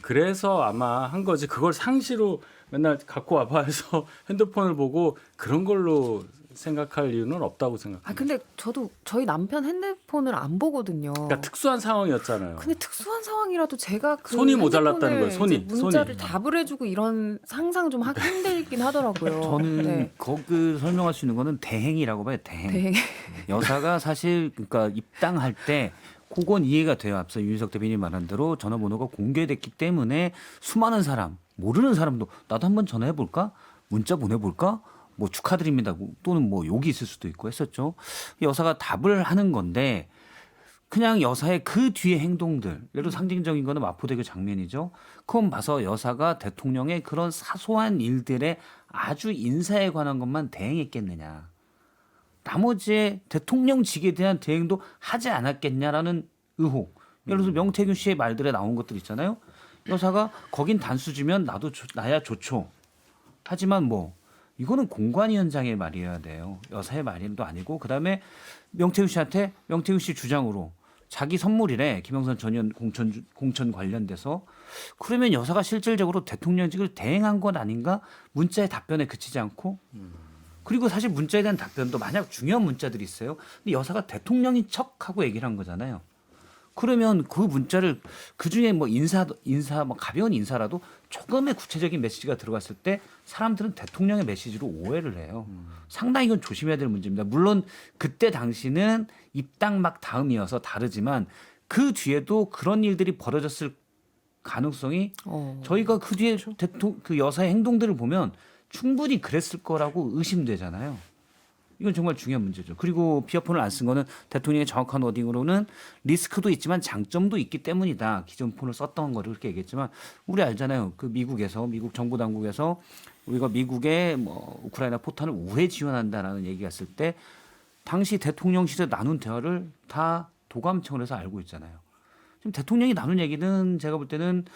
그래서 아마 한 거지. 그걸 상시로 맨날 갖고 와봐 해서 핸드폰을 보고 그런 걸로 생각할 이유는 없다고 생각합니다. 아 근데 저도 저희 남편 핸드폰을 안 보거든요. 그러니까 특수한 상황이었잖아요. 근데 특수한 상황이라도 제가 그 손이 모자랐다는 핸드폰을 거예요, 손이. 이제 문자를 손이. 답을 해주고 이런 상상 좀 하기 힘들긴 하더라고요. 저는 네. 그 설명할 수 있는 거는 대행이라고 봐요. 대행. 되게 여사가 사실 그러니까 입당할 때 그건 이해가 돼요. 앞서 윤석 대변인이 말한 대로 전화번호가 공개됐기 때문에 수많은 사람, 모르는 사람도 나도 한번 전화해 볼까? 문자 보내볼까? 뭐 축하드립니다. 또는 뭐 욕이 있을 수도 있고 했었죠. 여사가 답을 하는 건데 그냥 여사의 그 뒤의 행동들, 예를 들어 상징적인 거는 마포대교 장면이죠. 그건 봐서 여사가 대통령의 그런 사소한 일들에 아주 인사에 관한 것만 대행했겠느냐. 나머지의 대통령직에 대한 대행도 하지 않았겠냐라는 의혹. 예를 들어서 명태균 씨의 말들에 나온 것들 있잖아요. 여사가 거긴 단수지면 나야 좋죠. 하지만 뭐 이거는 공관위원장의 말이어야 돼요. 여사의 말도 아니고 그다음에 명태균 씨한테 명태균 씨 주장으로 자기 선물이래. 김영선 전 공천 관련돼서 그러면 여사가 실질적으로 대통령직을 대행한 건 아닌가? 문자의 답변에 그치지 않고 그리고 사실 문자에 대한 답변도 만약 중요한 문자들이 있어요. 근데 여사가 대통령인 척하고 얘기를 한 거잖아요. 그러면 그 문자를 그 중에 뭐 인사 뭐 가벼운 인사라도 조금의 구체적인 메시지가 들어갔을 때 사람들은 대통령의 메시지로 오해를 해요. 상당히 이건 조심해야 될 문제입니다. 물론 그때 당시는 입당 막 다음이어서 다르지만 그 뒤에도 그런 일들이 벌어졌을 가능성이 저희가 그 뒤에 그 여사의 행동들을 보면 충분히 그랬을 거라고 의심되잖아요. 이건 정말 중요한 문제죠. 그리고 비어폰을 안 쓴 거는 대통령의 정확한 워딩으로는 리스크도 있지만 장점도 있기 때문이다. 기존 폰을 썼던 거를 그렇게 얘기했지만 우리 알잖아요. 그 미국 정부 당국에서 우리가 미국의 뭐 우크라이나 포탄을 우회 지원한다라는 얘기가 있을 때 당시 대통령실에 나눈 대화를 다 도감청을 해서 알고 있잖아요. 지금 대통령이 나눈 얘기는 제가 볼 때는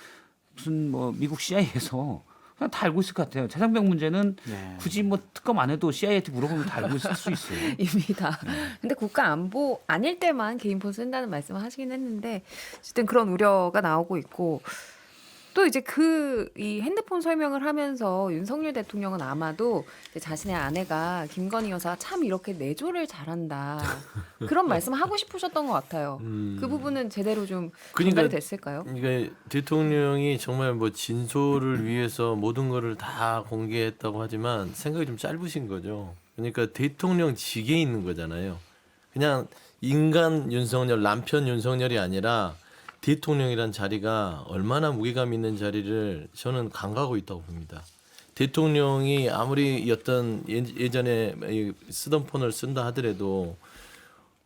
무슨 뭐 미국 CIA에서 그냥 다 알고 있을 것 같아요. 최상병 문제는 네. 굳이 뭐 특검 안 해도 CIA한테 물어보면 다 알고 있을 수 있어요. 입니다. 근데 국가 안보 아닐 때만 개인폰 쓴다는 말씀을 하시긴 했는데 어쨌든 그런 우려가 나오고 있고 또 이제 이 핸드폰 설명을 하면서 윤석열 대통령은 아마도 이제 자신의 아내가 김건희 여사 참 이렇게 내조를 잘한다 그런 말씀을 하고 싶으셨던 것 같아요. 그 부분은 제대로 좀 전달이 됐을까요? 그러니까 대통령이 정말 뭐 진솔을 위해서 모든 거를 다 공개했다고 하지만 생각이 좀 짧으신 거죠. 그러니까 대통령직에 있는 거잖아요. 그냥 인간 윤석열, 남편 윤석열이 아니라 대통령이란 자리가 얼마나 무게감 있는 자리를 저는 간과하고 있다고 봅니다. 대통령이 아무리 어떤 예전에 쓰던 폰을 쓴다 하더라도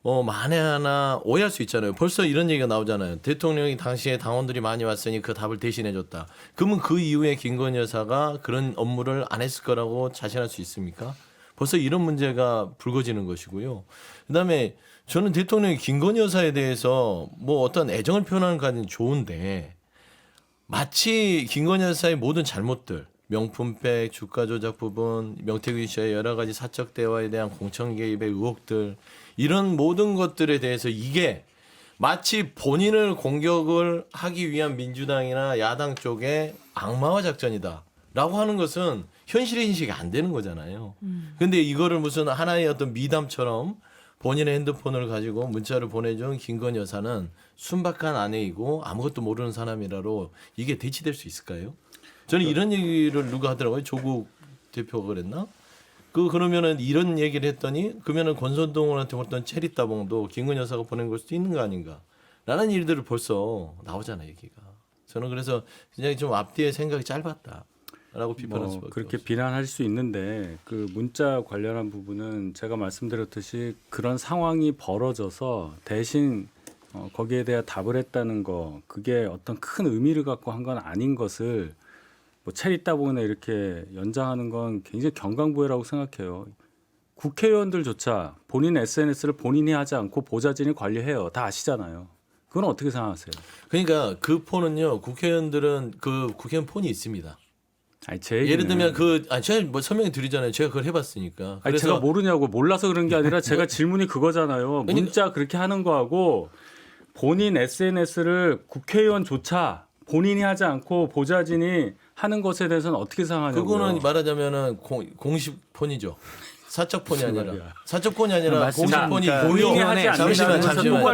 만에 하나 오해할 수 있잖아요. 벌써 이런 얘기가 나오잖아요. 대통령이 당시에 당원들이 많이 왔으니 그 답을 대신해 줬다. 그러면 그 이후에 김건희 여사가 그런 업무를 안 했을 거라고 자신할 수 있습니까? 벌써 이런 문제가 불거지는 것이고요. 그다음에 저는 대통령이 김건희 여사에 대해서 뭐 어떤 애정을 표현하는 것까지는 좋은데 마치 김건희 여사의 모든 잘못들, 명품백, 주가 조작 부분, 명태균 씨의 여러 가지 사적 대화에 대한 공천 개입의 의혹들 이런 모든 것들에 대해서 이게 마치 본인을 공격을 하기 위한 민주당이나 야당 쪽의 악마화 작전이다라고 하는 것은 현실의 인식이 안 되는 거잖아요. 근데 이거를 무슨 하나의 어떤 미담처럼 본인의 핸드폰을 가지고 문자를 보내준 김건희 여사는 순박한 아내이고 아무것도 모르는 사람이라로 이게 대치될 수 있을까요? 저는 이런 얘기를 누가 하더라고요. 조국 대표가 그랬나? 그러면은 이런 얘기를 했더니 그러면은 권선동한테 어떤 체리 따봉도 김건희 여사가 보낸 걸 수도 있는 거 아닌가? 라는 일들을 벌써 나오잖아요, 얘기가. 저는 그래서 굉장히 좀 앞뒤의 생각이 짧았다. 라고 비판할 수밖에 그렇게 없어요. 비난할 수 있는데 그 문자 관련한 부분은 제가 말씀드렸듯이 그런 상황이 벌어져서 대신 거기에 대한 답을 했다는 거 그게 어떤 큰 의미를 갖고 한 건 아닌 것을 뭐 체리 따봉이나 이렇게 연장하는 건 굉장히 경강부회라고 생각해요. 국회의원들조차 본인 SNS를 본인이 하지 않고 보좌진이 관리해요. 다 아시잖아요. 그건 어떻게 생각하세요? 그러니까 그 폰은요, 국회의원들은 그 국회의원 폰이 있습니다. 아니, 제 얘기는, 예를 들면 제가 뭐 설명해 드리잖아요. 제가 그걸 해봤으니까. 아니, 제가 모르냐고 몰라서 그런 게 아니라 제가 질문이 그거잖아요. 문자 그렇게 하는 거하고 본인 SNS를 국회의원조차 본인이 하지 않고 보좌진이 하는 것에 대해서는 어떻게 생각하냐고요. 그거는 말하자면은 공식 폰이죠. 사적 폰이 아니라 말이야. 사적 폰이 아니라 공식 폰이 본인이 하지 않는 잠시만.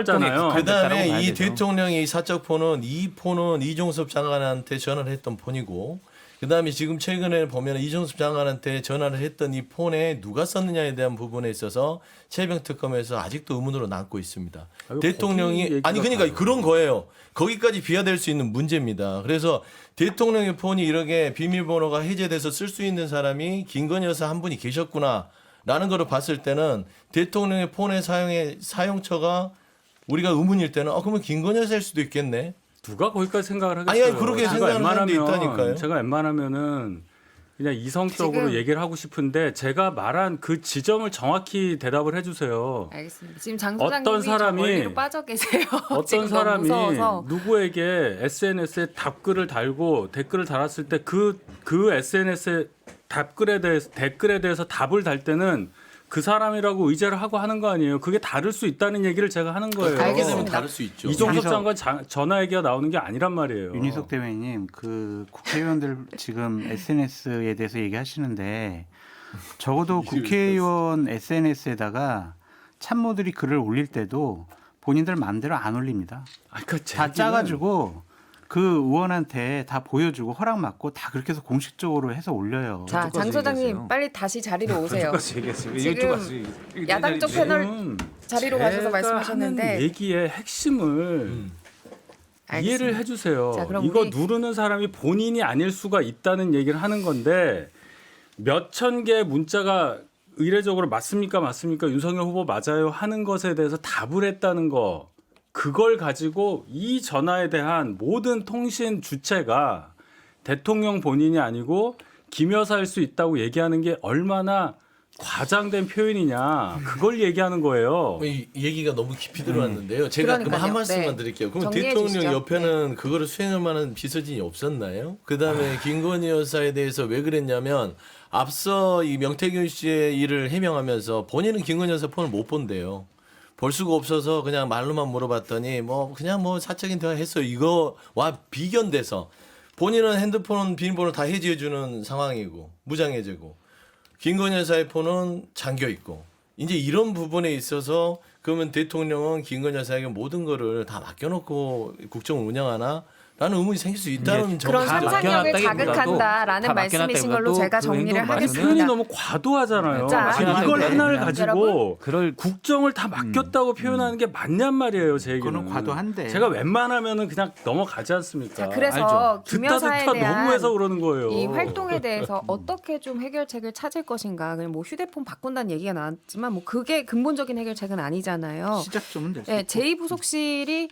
그다음에 따라고 이 봐야 대통령의 사적 폰은 이 폰은 이종섭 장관한테 전화를 했던 폰이고 그다음에 지금 최근에 보면 이종섭 장관한테 전화를 했던 이 폰에 누가 썼느냐에 대한 부분에 있어서 최병 특검에서 아직도 의문으로 남고 있습니다. 아유, 대통령이 거기 얘기가 그러니까 다르죠. 그런 거예요. 거기까지 비화될 수 있는 문제입니다. 그래서 대통령의 폰이 이렇게 비밀번호가 해제돼서 쓸 수 있는 사람이 김건희 여사 한 분이 계셨구나라는 거를 봤을 때는 대통령의 폰의 사용처가 우리가 의문일 때는 그러면 김건희 여사일 수도 있겠네. 누가 거기까지 생각을 하겠어요. 아니, 그렇게 제가 생각하는 사람도 있다니까요. 제가 웬만하면은 그냥 이성적으로 지금- 얘기를 하고 싶은데 제가 말한 그 지점을 정확히 대답을 해주세요. 알겠습니다. 지금 장 소장님이 어떤 사람이- 원리로 빠져 계세요. 어떤 지금 너무 사람이 무서워서. 누구에게 SNS에 답글을 달고 댓글을 달았을 때 그 SNS에 댓글에 대해서 답을 달 때는 그 사람이라고 의제를 하고 하는 거 아니에요. 그게 다를 수 있다는 얘기를 제가 하는 거예요. 그렇게 되면 알겠습니다. 다를 수 있죠. 이종섭 윤희석- 장관 전화 얘기가 나오는 게 아니란 말이에요. 윤희석 대변인님, 그 국회의원들 지금 SNS에 대해서 얘기하시는데 적어도 국회의원 SNS에다가 참모들이 글을 올릴 때도 본인들 마음대로 안 올립니다. 그러니까 제 다 얘기는 짜가지고 그 의원한테 다 보여주고 허락 받고 다 그렇게 해서 공식적으로 해서 올려요. 자, 장 똑같이 소장님 얘기하세요. 빨리 다시 자리로 오세요. 똑같이 얘기했어요. 지금 이거 똑같이. 야당 쪽 지금 패널 지금 자리로 가셔서 제가 말씀하셨는데 하는 얘기의 핵심을 알겠습니다. 이해를 해주세요. 자, 그럼 이거 우리- 누르는 사람이 본인이 아닐 수가 있다는 얘기를 하는 건데 몇천 개의 문자가 의례적으로 맞습니까 윤석열 후보 맞아요 하는 것에 대해서 답을 했다는 거 그걸 가지고 이 전화에 대한 모든 통신 주체가 대통령 본인이 아니고 김 여사일 수 있다고 얘기하는 게 얼마나 과장된 표현이냐 그걸 얘기하는 거예요. 이 얘기가 너무 깊이 들어왔는데요. 제가 그럼 그러니까요. 한 말씀만 네. 드릴게요. 그럼 정리해 대통령 주시죠. 옆에는 그거를 수행할 만한 비서진이 없었나요? 그다음에 김건희 여사에 대해서 왜 그랬냐면 앞서 이 명태균 씨의 일을 해명하면서 본인은 김건희 여사 폰을 못 본대요. 볼 수가 없어서 그냥 말로만 물어봤더니 그냥 사적인 대화 했어요. 이거와 비견돼서 본인은 핸드폰 비밀번호 다 해지해주는 상황이고 무장해제고 김건희 여사의 폰은 잠겨 있고 이제 이런 부분에 있어서 그러면 대통령은 김건희 여사에게 모든 거를 다 맡겨놓고 국정을 운영하나? 라는 의문이 생길 수 있다는 그런 다 상상력을 맡겨놨다기보다도 자극한다라는 다 말씀이신 걸로 맡겨놨다기보다도 제가 그 정리를 행동을 아니, 하겠습니다. 표현이 너무 과도하잖아요. 자, 아니, 이걸 하나를 가지고 여러분. 그럴 국정을 다 맡겼다고 표현하는 게 맞냔 말이에요, 제 얘기는. 그거는 과도한데. 제가 웬만하면은 그냥 넘어가지 않습니까? 자, 그래서 알죠? 김 듣다 여사에 듣다 대한 너무해서 그러는 거예요. 이 활동에 대해서 어떻게 좀 해결책을 찾을 것인가. 그냥 휴대폰 바꾼다는 얘기가 나왔지만 그게 근본적인 해결책은 아니잖아요. 시작점은 됐어요. 네, 제2부속실이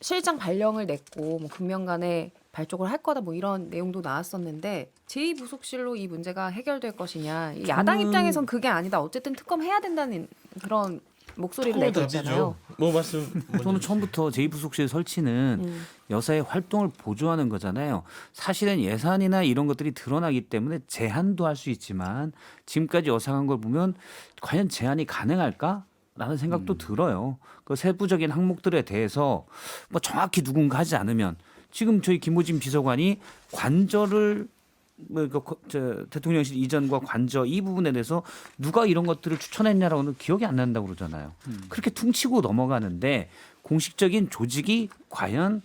실장 발령을 냈고 금명간에 발족을 할 거다 이런 내용도 나왔었는데 제2부속실로 이 문제가 해결될 것이냐. 이 야당 입장에선 그게 아니다. 어쨌든 특검해야 된다는 그런 목소리를 내고 있잖아요. 저는 처음부터 제2부속실 설치는 여사의 활동을 보조하는 거잖아요. 사실은 예산이나 이런 것들이 드러나기 때문에 제한도 할 수 있지만 지금까지 여사가 한 걸 보면 과연 제한이 가능할까? 라는 생각도 들어요. 그 세부적인 항목들에 대해서 정확히 누군가 하지 않으면 지금 저희 김호진 비서관이 관저를 대통령실 이전과 관저 이 부분에 대해서 누가 이런 것들을 추천했냐라고는 기억이 안 난다고 그러잖아요. 그렇게 퉁치고 넘어가는데 공식적인 조직이 과연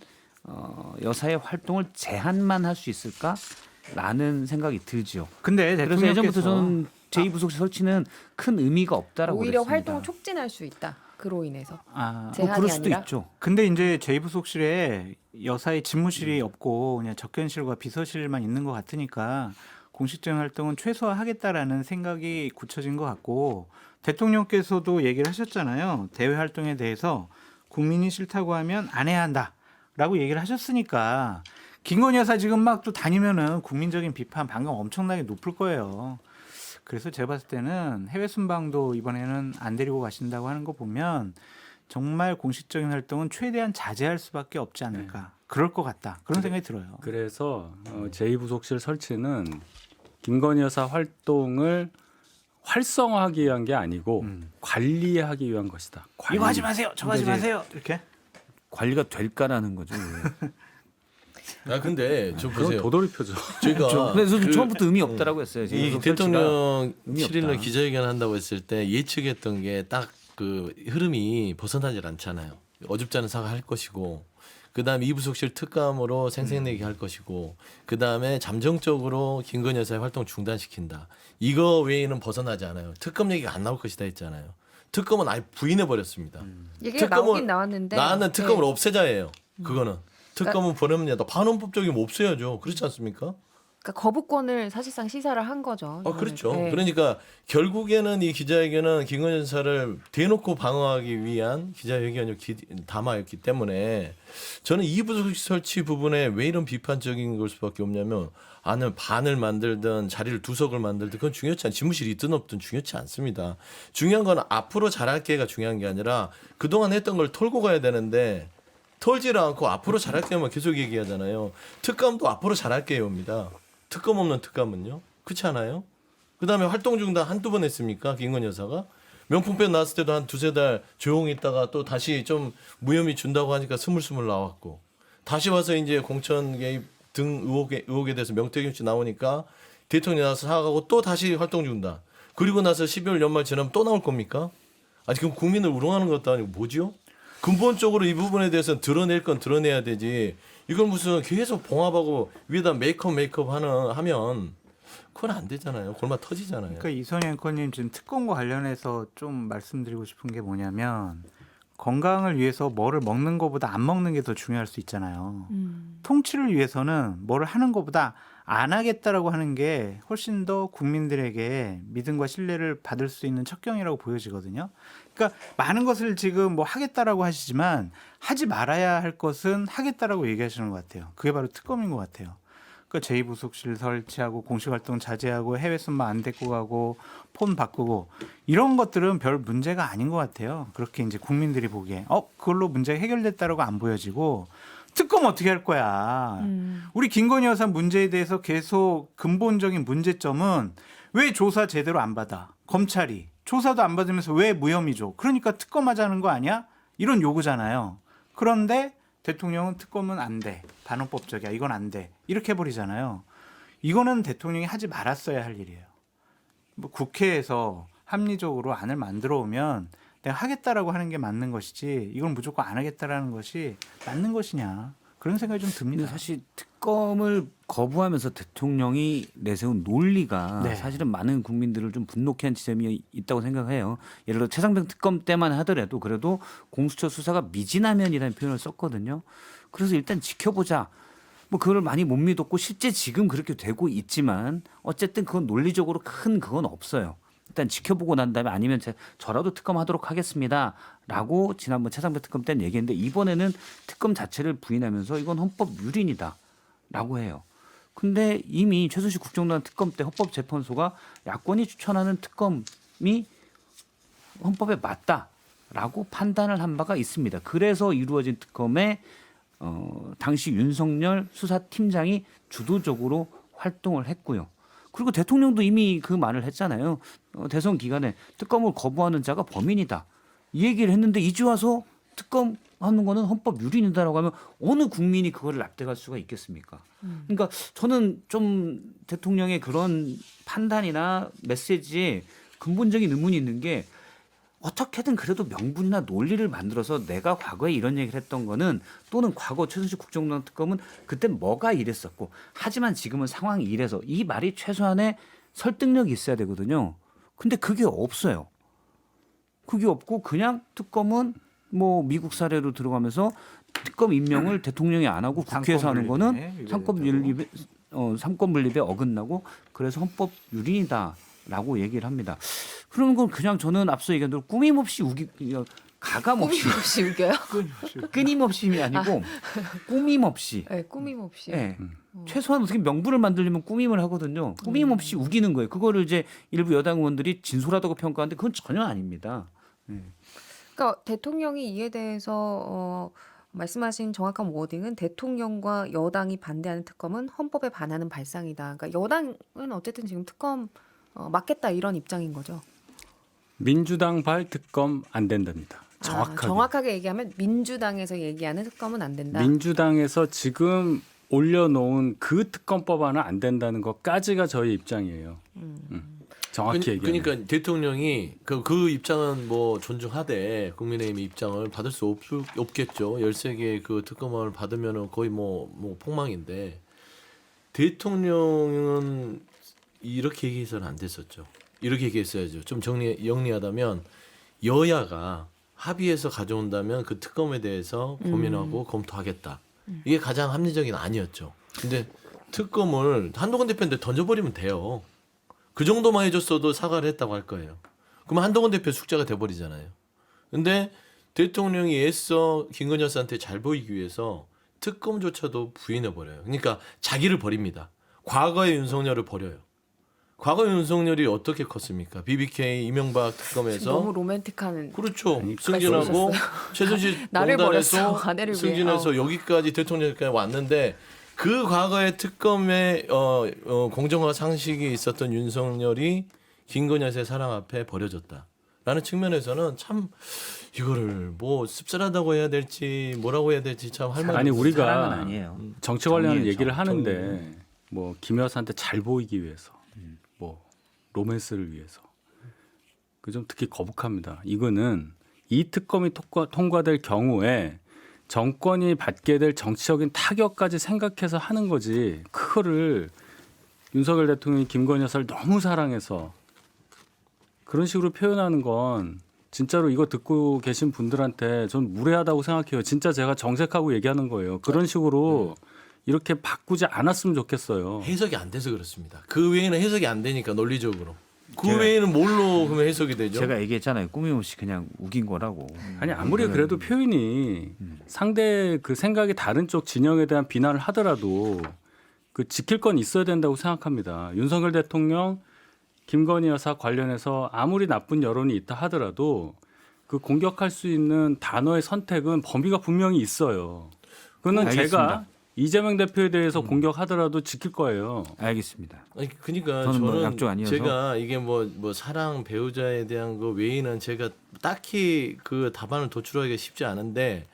여사의 활동을 제한만 할 수 있을까라는 생각이 들죠. 근데 그래서 대통령께서 예전부터 저는 제2부속실 설치는 큰 의미가 없다라고 오히려 그랬습니다. 활동을 촉진할 수 있다. 그로 인해서. 뭐 그럴 수도 아니라? 있죠. 근데 이제 제2부속실에 여사의 집무실이 없고 그냥 접견실과 비서실만 있는 것 같으니까 공식적인 활동은 최소화하겠다라는 생각이 굳혀진 것 같고 대통령께서도 얘기를 하셨잖아요. 대외 활동에 대해서 국민이 싫다고 하면 안 해야 한다라고 얘기를 하셨으니까 김건희 여사 지금 막 또 다니면은 국민적인 비판 반감 엄청나게 높을 거예요. 그래서 제가 봤을 때는 해외 순방도 이번에는 안 데리고 가신다고 하는 거 보면 정말 공식적인 활동은 최대한 자제할 수밖에 없지 않을까 그럴 것 같다. 그런 생각이 들어요. 그래서 제2부속실 설치는 김건희 여사 활동을 활성화하기 위한 게 아니고 관리하기 위한 것이다. 관리. 이거 하지 마세요. 저거 하지 근데 이제 마세요. 이렇게. 관리가 될까라는 거죠. 아 근데 좀 그건 보세요. 도돌이표죠. 저희가 그래서 그- 처음부터 의미 없다라고 했어요. 지금 이 설치가. 대통령 의미 7일날 없다. 기자회견 한다고 했을 때 예측했던 게 딱 그 흐름이 벗어나질 않잖아요. 어줍지 않은 사과 할 것이고, 그다음에 이부속실 특감으로 생색내기 할 것이고, 그다음에 잠정적으로 김건희 여사의 활동 중단시킨다. 이거 외에는 벗어나지 않아요. 특검 얘기가 안 나올 것이다 했잖아요. 특검은 아예 부인해 버렸습니다. 얘기가 특검은 나오긴 나왔는데 나는 특검을 네. 없애자예요. 그거는 특검은 보내면 반헌법적이면 없애야죠. 그렇지 않습니까? 그러니까 거부권을 사실상 시사를 한 거죠. 아 그렇죠. 네. 그러니까 결국에는 이 기자회견은 김건희 여사를 대놓고 방어하기 위한 기자회견 담화였기 때문에 저는 이 부속 설치 부분에 왜 이런 비판적인 걸 수밖에 없냐면 안을 반을 만들든 자리를 두석을 만들든 그건 중요치 않. 집무실이 있든 없든 중요치 않습니다. 중요한 건 앞으로 잘할게가 중요한 게 아니라 그동안 했던 걸 털고 가야 되는데 털지를 않고 앞으로 잘할게만 계속 얘기하잖아요. 특검도 앞으로 잘할게요입니다. 특검 없는 특감은요? 그렇지 않아요? 그다음에 활동 중단 한두 번 했습니까? 김건희 여사가? 명품백 나왔을 때도 한 두세 달 조용히 있다가 또 다시 좀 무혐의 준다고 하니까 스물스물 나왔고, 다시 와서 이제 공천 개입 등 의혹에 대해서 명태균 씨 나오니까 대통령이 나와서 사과하고 또 다시 활동 중단. 그리고 나서 12월 연말 지나면 또 나올 겁니까? 아니 그럼 국민을 우롱하는 것도 아니고 뭐죠? 근본적으로 이 부분에 대해서는 드러낼 건 드러내야 되지. 이걸 무슨 계속 봉합하고 위에다 메이크업 하면 그건 안 되잖아요. 골마 터지잖아요. 그러니까 이선희 앵커님 지금 특검과 관련해서 좀 말씀드리고 싶은 게 뭐냐면 건강을 위해서 뭐를 먹는 것보다 안 먹는 게 더 중요할 수 있잖아요. 통치를 위해서는 뭐를 하는 것보다 안 하겠다라고 하는 게 훨씬 더 국민들에게 믿음과 신뢰를 받을 수 있는 척경이라고 보여지거든요. 그러니까 많은 것을 지금 뭐 하겠다라고 하시지만 하지 말아야 할 것은 하겠다라고 얘기하시는 것 같아요. 그게 바로 특검인 것 같아요. 그러니까 제2부속실 설치하고 공식활동 자제하고 해외 순방 안 데리고 가고 폰 바꾸고 이런 것들은 별 문제가 아닌 것 같아요. 그렇게 이제 국민들이 보기에 그걸로 문제가 해결됐다라고 안 보여지고 특검 어떻게 할 거야. 우리 김건희 여사 문제에 대해서 계속 근본적인 문제점은 왜 조사 제대로 안 받아? 검찰이 조사도 안 받으면서 왜 무혐의 줘? 그러니까 특검하자는 거 아니야? 이런 요구잖아요. 그런데 대통령은 특검은 안 돼. 반헌법적이야. 이건 안 돼. 이렇게 해버리잖아요. 이거는 대통령이 하지 말았어야 할 일이에요. 뭐 국회에서 합리적으로 안을 만들어 오면 내가 하겠다라고 하는 게 맞는 것이지 이건 무조건 안 하겠다라는 것이 맞는 것이냐. 그런 생각이 좀 듭니다. 근데 사실 특검을 거부하면서 대통령이 내세운 논리가 네. 사실은 많은 국민들을 좀 분노케 한 지점이 있다고 생각해요. 예를 들어 최상병 특검 때만 하더라도 그래도 공수처 수사가 미진하면이라는 표현을 썼거든요. 그래서 일단 지켜보자. 뭐 그걸 많이 못 믿었고 실제 지금 그렇게 되고 있지만 어쨌든 그건 논리적으로 큰 그건 없어요. 일단 지켜보고 난 다음에 아니면 저라도 특검하도록 하겠습니다라고 지난번 최상병 특검 때는 얘기했는데 이번에는 특검 자체를 부인하면서 이건 헌법 유린이다라고 해요. 근데 이미 최순실 국정농단 특검 때 헌법재판소가 야권이 추천하는 특검이 헌법에 맞다라고 판단을 한 바가 있습니다. 그래서 이루어진 특검에 당시 윤석열 수사팀장이 주도적으로 활동을 했고요. 그리고 대통령도 이미 그 말을 했잖아요. 대선 기간에 특검을 거부하는 자가 범인이다. 이 얘기를 했는데 이제 와서 특검하는 거는 헌법 유린이다라고 하면 어느 국민이 그거를 납득할 수가 있겠습니까? 그러니까 저는 좀 대통령의 그런 판단이나 메시지에 근본적인 의문이 있는 게 어떻게든 그래도 명분이나 논리를 만들어서 내가 과거에 이런 얘기를 했던 거는 또는 과거 최순실 국정농단 특검은 그때 뭐가 이랬었고 하지만 지금은 상황이 이래서 이 말이 최소한의 설득력이 있어야 되거든요. 근데 그게 없어요. 그게 없고 그냥 특검은 뭐 미국 사례로 들어가면서 특검 임명을 대통령이 안 하고 국회에서 하는 거는 삼권 분립에 어긋나고 그래서 헌법 유린이다라고 얘기를 합니다. 그런 건 그냥 저는 앞서 얘기한 대로 꾸밈없이 가감없이 꾸밈없이 웃겨요? 끊임없이이 아니고 꾸밈없이 네, 꾸밈없이. 네. 최소한 어떻게 명분을 만들려면 꾸밈을 하거든요. 꾸밈없이 우기는 거예요. 그거를 이제 일부 여당 의원들이 진솔하다고 평가하는데 그건 전혀 아닙니다. 그러니까 대통령이 이에 대해서 말씀하신 정확한 워딩은 대통령과 여당이 반대하는 특검은 헌법에 반하는 발상이다. 그러니까 여당은 어쨌든 지금 특검 맞겠다 이런 입장인 거죠. 민주당 발 특검 안 된답니다. 정확하게. 정확하게 얘기하면 민주당에서 얘기하는 특검은 안 된다. 민주당에서 지금 올려놓은 그 특검법안은 안 된다는 것까지가 저희 입장이에요. 정확히 얘기하면. 그러니까 대통령이 그 입장은 뭐 존중하되 국민의힘 입장을 받을 수 없겠죠. 13개 그 특검을 받으면은 거의 뭐 폭망인데 대통령은 이렇게 얘기해서는 안 됐었죠. 이렇게 얘기했어야죠. 좀 영리하다면 여야가 합의해서 가져온다면 그 특검에 대해서 고민하고 검토하겠다. 이게 가장 합리적인 아니었죠. 근데 특검을 한동훈 대표한테 던져버리면 돼요. 그 정도만 해줬어도 사과를 했다고 할 거예요. 그러면 한동훈 대표 숙제가 돼버리잖아요. 근데 대통령이 애써 김건희 여사한테 잘 보이기 위해서 특검조차도 부인해버려요. 그러니까 자기를 버립니다. 과거의 윤석열을 버려요. 과거 윤석열이 어떻게 컸습니까? BBK 이명박 특검에서 너무 로맨틱한. 그렇죠. 아니, 승진하고 최순실 나를 버렸어, 농단에서 아내를 위해. 승진해서 여기까지 대통령까지 왔는데 그 과거의 특검에 공정화 상식이 있었던 윤석열이 김건희 여사의 사랑 앞에 버려졌다라는 측면에서는 참 이거를 뭐 씁쓸하다고 해야 될지 뭐라고 해야 될지 참 할 말이 아니 없어요. 우리가 사랑은 아니에요. 정치 관련 정의예요, 얘기를 정- 하는데 뭐 김 여사한테 잘 보이기 위해서 뭐 로맨스를 위해서 그 좀 특히 거북합니다. 이거는 이 특검이 통과될 경우에 정권이 받게 될 정치적인 타격까지 생각해서 하는 거지. 그거를 윤석열 대통령이 김건희 여사를 너무 사랑해서 그런 식으로 표현하는 건 진짜로 이거 듣고 계신 분들한테 전 무례하다고 생각해요. 진짜 제가 정색하고 얘기하는 거예요. 그런 식으로 이렇게 바꾸지 않았으면 좋겠어요. 해석이 안 돼서 그렇습니다. 그 외에는 해석이 안 되니까 논리적으로. 그 제가- 외에는 뭘로 그러면 해석이 되죠? 제가 얘기했잖아요. 꾸밈없이 그냥 우긴 거라고. 아니 아무리 그래도 표현이 상대 그 생각이 다른 쪽 진영에 대한 비난을 하더라도 그 지킬 건 있어야 된다고 생각합니다. 윤석열 대통령, 김건희 여사 관련해서 아무리 나쁜 여론이 있다 하더라도 그 공격할 수 있는 단어의 선택은 범위가 분명히 있어요. 그거는 알겠습니다. 제가 이재명 대표에 대해서 공격하더라도 지킬 거예요. 알겠습니다. 아니 그러니까 저는 뭐 저는 약쪽 아니어서. 제가 이게 뭐 사랑 배우자에 대한 거 외에는 제가 딱히 그 답안을 도출하기가 쉽지 않은데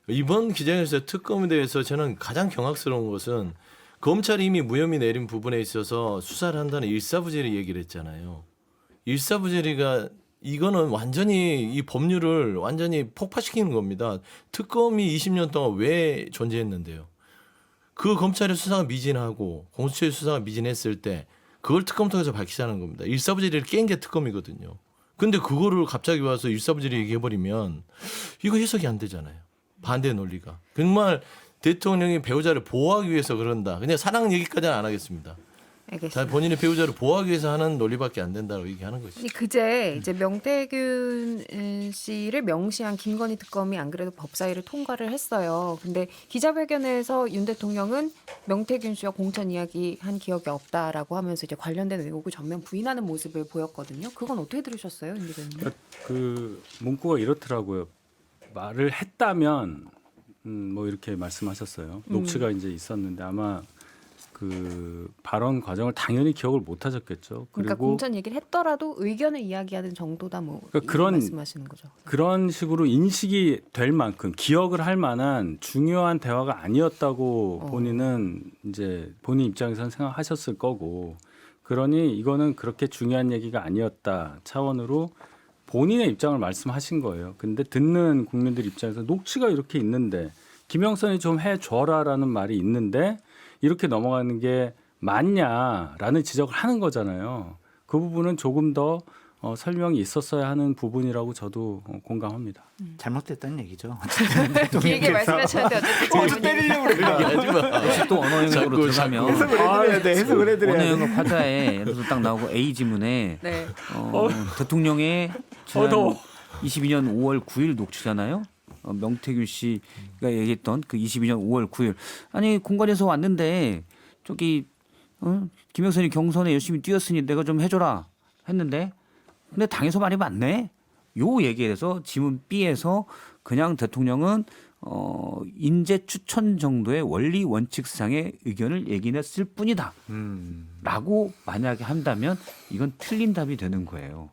이번 기자회견에서 특검에 대해서 저는 가장 경악스러운 것은 검찰이 이미 무혐의 내린 부분에 있어서 수사를 한다는 일사부재리 얘기를 했잖아요. 일사부재리가 이거는 완전히 이 법률을 완전히 폭파시키는 겁니다. 특검이 20년 동안 왜 존재했는데요? 그 검찰의 수사가 미진하고 공수처의 수사가 미진했을 때 그걸 특검 통해서 밝히자는 겁니다. 일사부재리를 깬 게 특검이거든요. 근데 그거를 갑자기 와서 일사부재리 얘기해버리면 이거 해석이 안 되잖아요. 반대 논리가. 정말 대통령이 배우자를 보호하기 위해서 그런다. 그냥 사랑 얘기까지는 안 하겠습니다. 알겠습니다. 다 본인의 배우자를 보호하기 위해서 하는 논리밖에 안 된다고 얘기하는 것이죠. 아니, 그제 이제 명태균 씨를 명시한 김건희 특검이 안 그래도 법사위를 통과를 했어요. 근데 기자회견에서 윤 대통령은 명태균 씨와 공천 이야기한 기억이 없다라고 하면서 이제 관련된 의혹을 전면 부인하는 모습을 보였거든요. 그건 어떻게 들으셨어요, 윤 기자님? 그 문구가 이렇더라고요. 말을 했다면 뭐 이렇게 말씀하셨어요. 녹취가 이제 있었는데 아마 그 발언 과정을 당연히 기억을 못 하셨겠죠. 그러니까 그리고 공천 얘기를 했더라도 의견을 이야기하는 정도다 뭐 그러니까 이런 말씀하시는 거죠. 그런 식으로 인식이 될 만큼 기억을 할 만한 중요한 대화가 아니었다고 본인은 이제 본인 입장에서는 생각하셨을 거고, 그러니 이거는 그렇게 중요한 얘기가 아니었다 차원으로 본인의 입장을 말씀하신 거예요. 근데 듣는 국민들 입장에서 녹취가 이렇게 있는데 김영선이 좀 해줘라라는 말이 있는데 이렇게 넘어가는 게 맞냐라는 지적을 하는 거잖아요. 그 부분은 조금 더 설명이 있었어야 하는 부분이라고 저도 공감합니다. 잘못됐다는 얘기죠. 길게 말씀하셨는데 어쨌든 때리려고 그래요. 하지 마. 또 언어 영역으로 들어가면 해석을 해드려야 돼. 해석을 해드려야 언어 돼. 영역 화자에 예를 들어서 딱 나오고 A 지문에 네. 대통령의 지난 더워. 22년 5월 9일 녹취잖아요. 명태균 씨가 얘기했던 그 22년 5월 9일. 아니 공관에서 왔는데 저기 김영선이 경선에 열심히 뛰었으니 내가 좀 해줘라 했는데 근데 당에서 말이 맞네. 요 얘기에 대해서 지문 B에서 그냥 대통령은 인재 추천 정도의 원리 원칙상의 의견을 얘기했을 뿐이다. 라고 만약에 한다면 이건 틀린 답이 되는 거예요.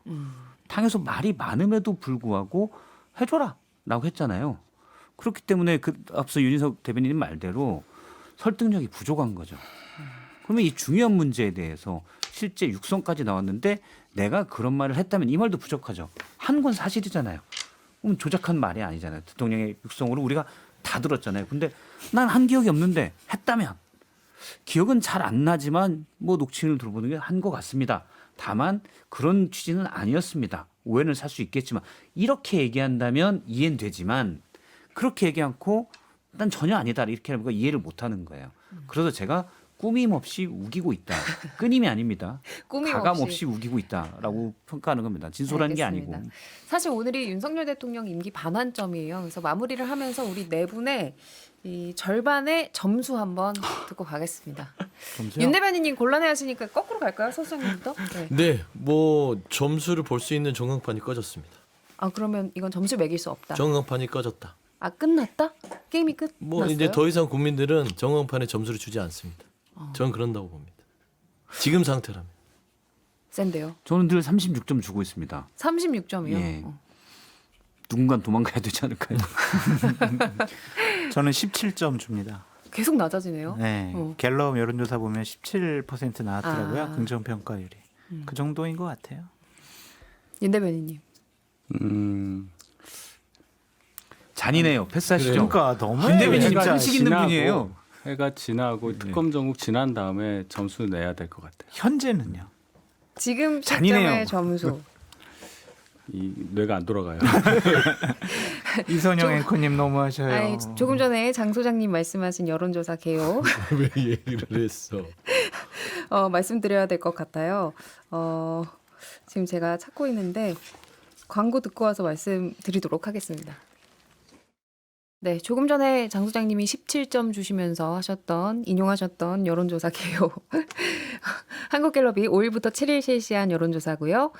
당에서 말이 많음에도 불구하고 해줘라 라고 했잖아요. 그렇기 때문에 그 앞서 윤희석 대변인 말대로 설득력이 부족한 거죠. 그러면 이 중요한 문제에 대해서 실제 육성까지 나왔는데 내가 그런 말을 했다면 이 말도 부족하죠. 한 건 사실이잖아요. 그럼 조작한 말이 아니잖아요. 대통령의 육성으로 우리가 다 들었잖아요. 근데 난 한 기억이 없는데 했다면 기억은 잘 안 나지만 뭐 녹취를 들어보는 게 한 것 같습니다. 다만 그런 취지는 아니었습니다. 오해는 살 수 있겠지만 이렇게 얘기한다면 이해는 되지만 그렇게 얘기 않고 난 전혀 아니다 이렇게 하면 이해를 못하는 거예요. 그래서 제가 꾸밈 없이 우기고 있다. 끊임이 아닙니다. 꾸밈 가감 없이. 없이 우기고 있다라고 평가하는 겁니다. 진솔한 게 알겠습니다. 아니고. 사실 오늘이 윤석열 대통령 임기 반환점이에요. 그래서 마무리를 하면서 우리 네 분의 이 절반의 점수 한번 듣고 가겠습니다. 윤 대변인님 곤란해하시니까 거꾸로 갈까요, 소장님부터? 네. 네, 뭐 점수를 볼 수 있는 전광판이 꺼졌습니다. 아 그러면 이건 점수 매길 수 없다. 전광판이 꺼졌다. 아 끝났다? 게임이 끝났어요? 뭐 이제 더 이상 국민들은 전광판에 점수를 주지 않습니다. 저는 그런다고 봅니다. 지금 상태라면. 센데요. 저는 늘 36점 주고 있습니다. 36점이요. 예. 누군가 도망가야 되지 않을까요? 저는 17점 줍니다. 계속 낮아지네요. 네. 어. 갤럽 여론조사 보면 17% 나왔더라고요. 아. 긍정 평가율이. 그 정도인 것 같아요. 윤 대변인님. 잔인해요. 패스하시죠. 그러니까 너무 윤 대변인님 진짜 상식 있는 분이에요. 해가 지나고 특검 전국 지난 다음에 점수 내야 될 것 같아요. 현재는요. 지금 잔인해요. 시점의 점수. 이 뇌가 안 돌아가요. 이선영 앵커님 너무하셔요. 아니, 조금 전에 장 소장님 말씀하신 여론조사 개요 왜 얘기를 했어? 말씀드려야 될 것 같아요. 지금 제가 찾고 있는데 광고 듣고 와서 말씀드리도록 하겠습니다. 네, 조금 전에 장 소장님이 17점 주시면서 인용하셨던 여론조사 개요. 한국갤럽이 5일부터 7일 실시한 여론조사고요.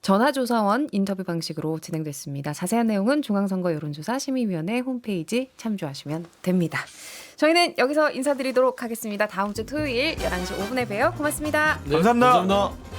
전화조사원 인터뷰 방식으로 진행됐습니다. 자세한 내용은 중앙선거 여론조사 심의위원회 홈페이지 참조하시면 됩니다. 저희는 여기서 인사드리도록 하겠습니다. 다음 주 토요일 11시 5분에 봬요. 고맙습니다. 네, 감사합니다. 감사합니다.